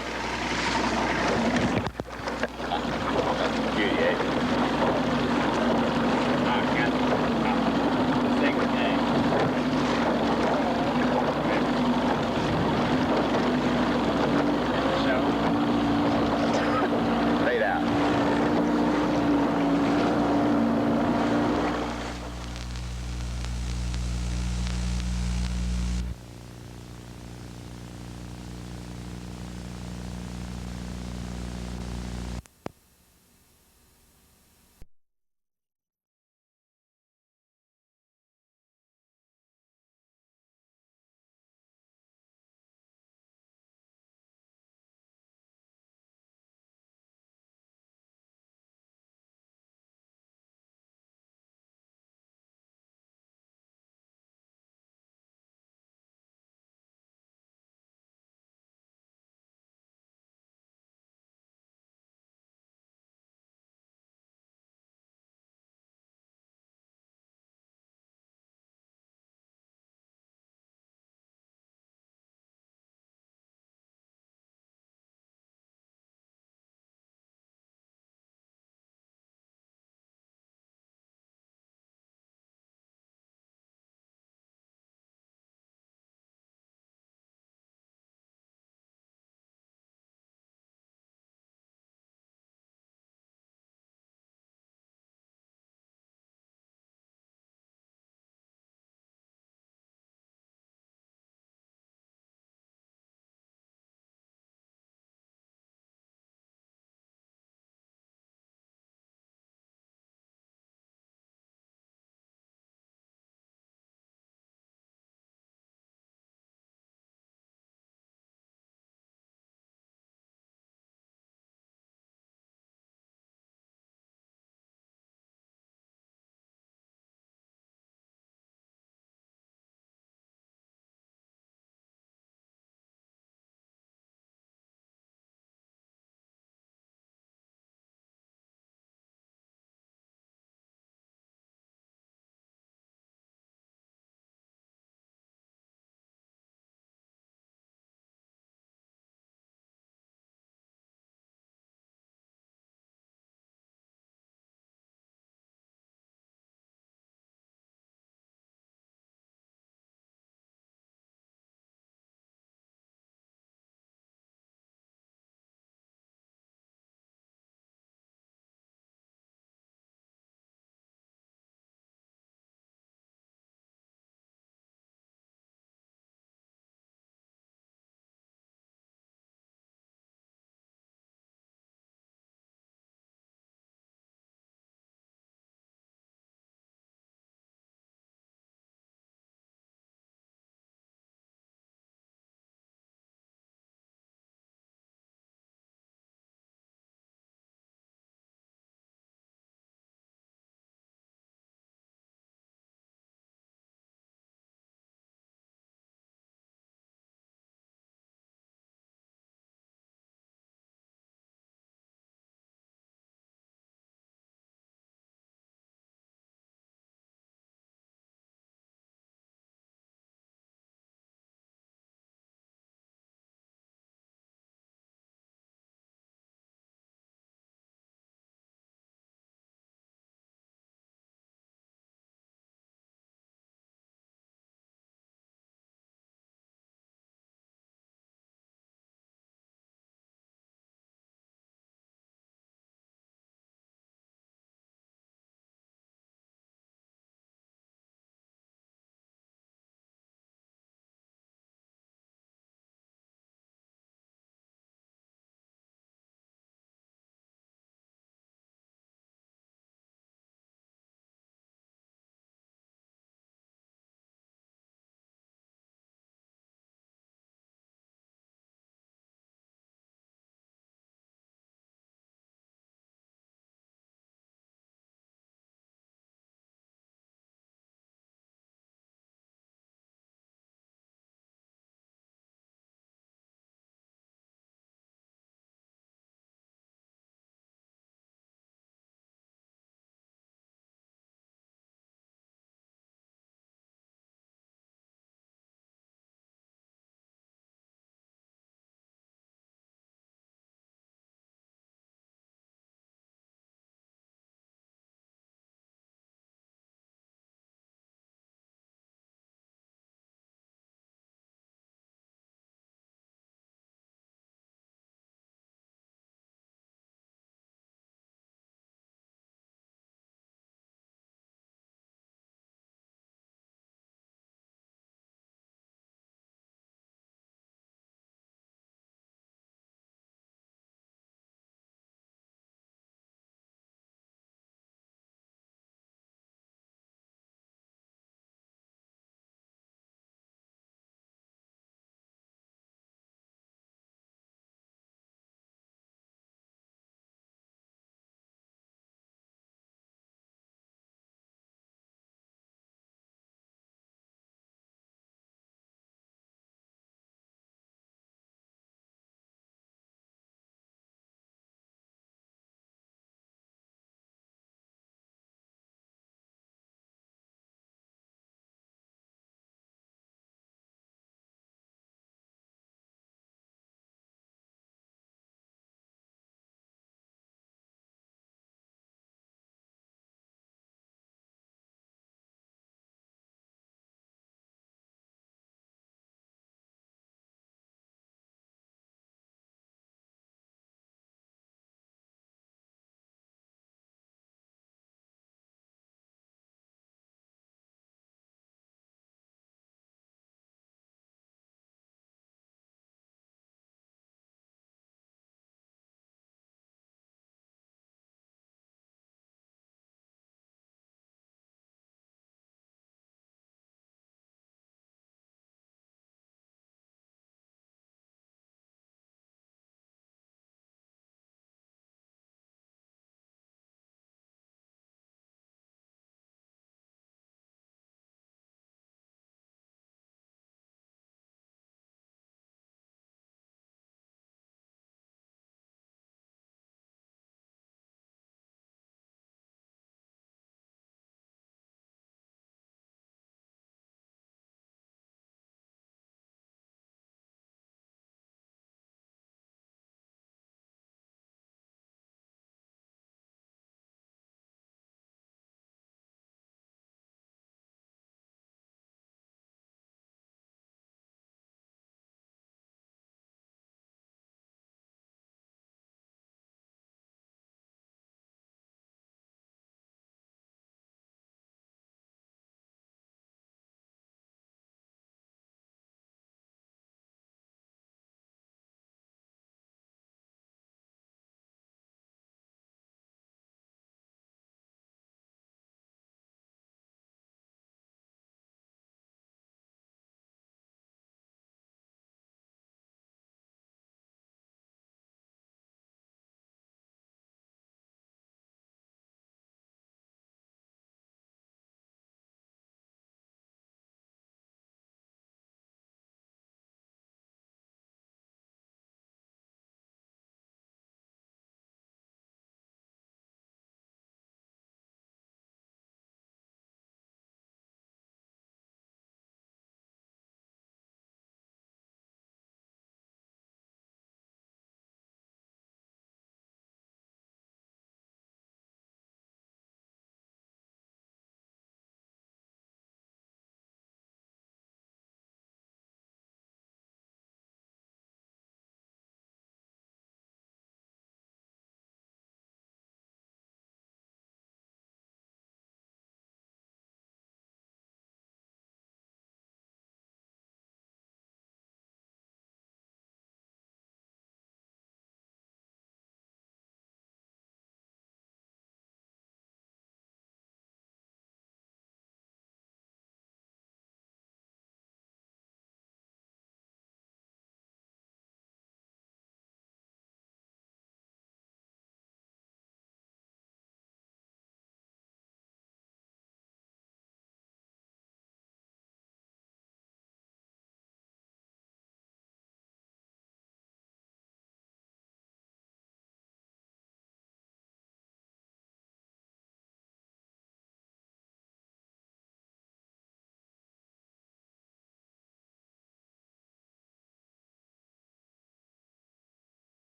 That's cute, yeah?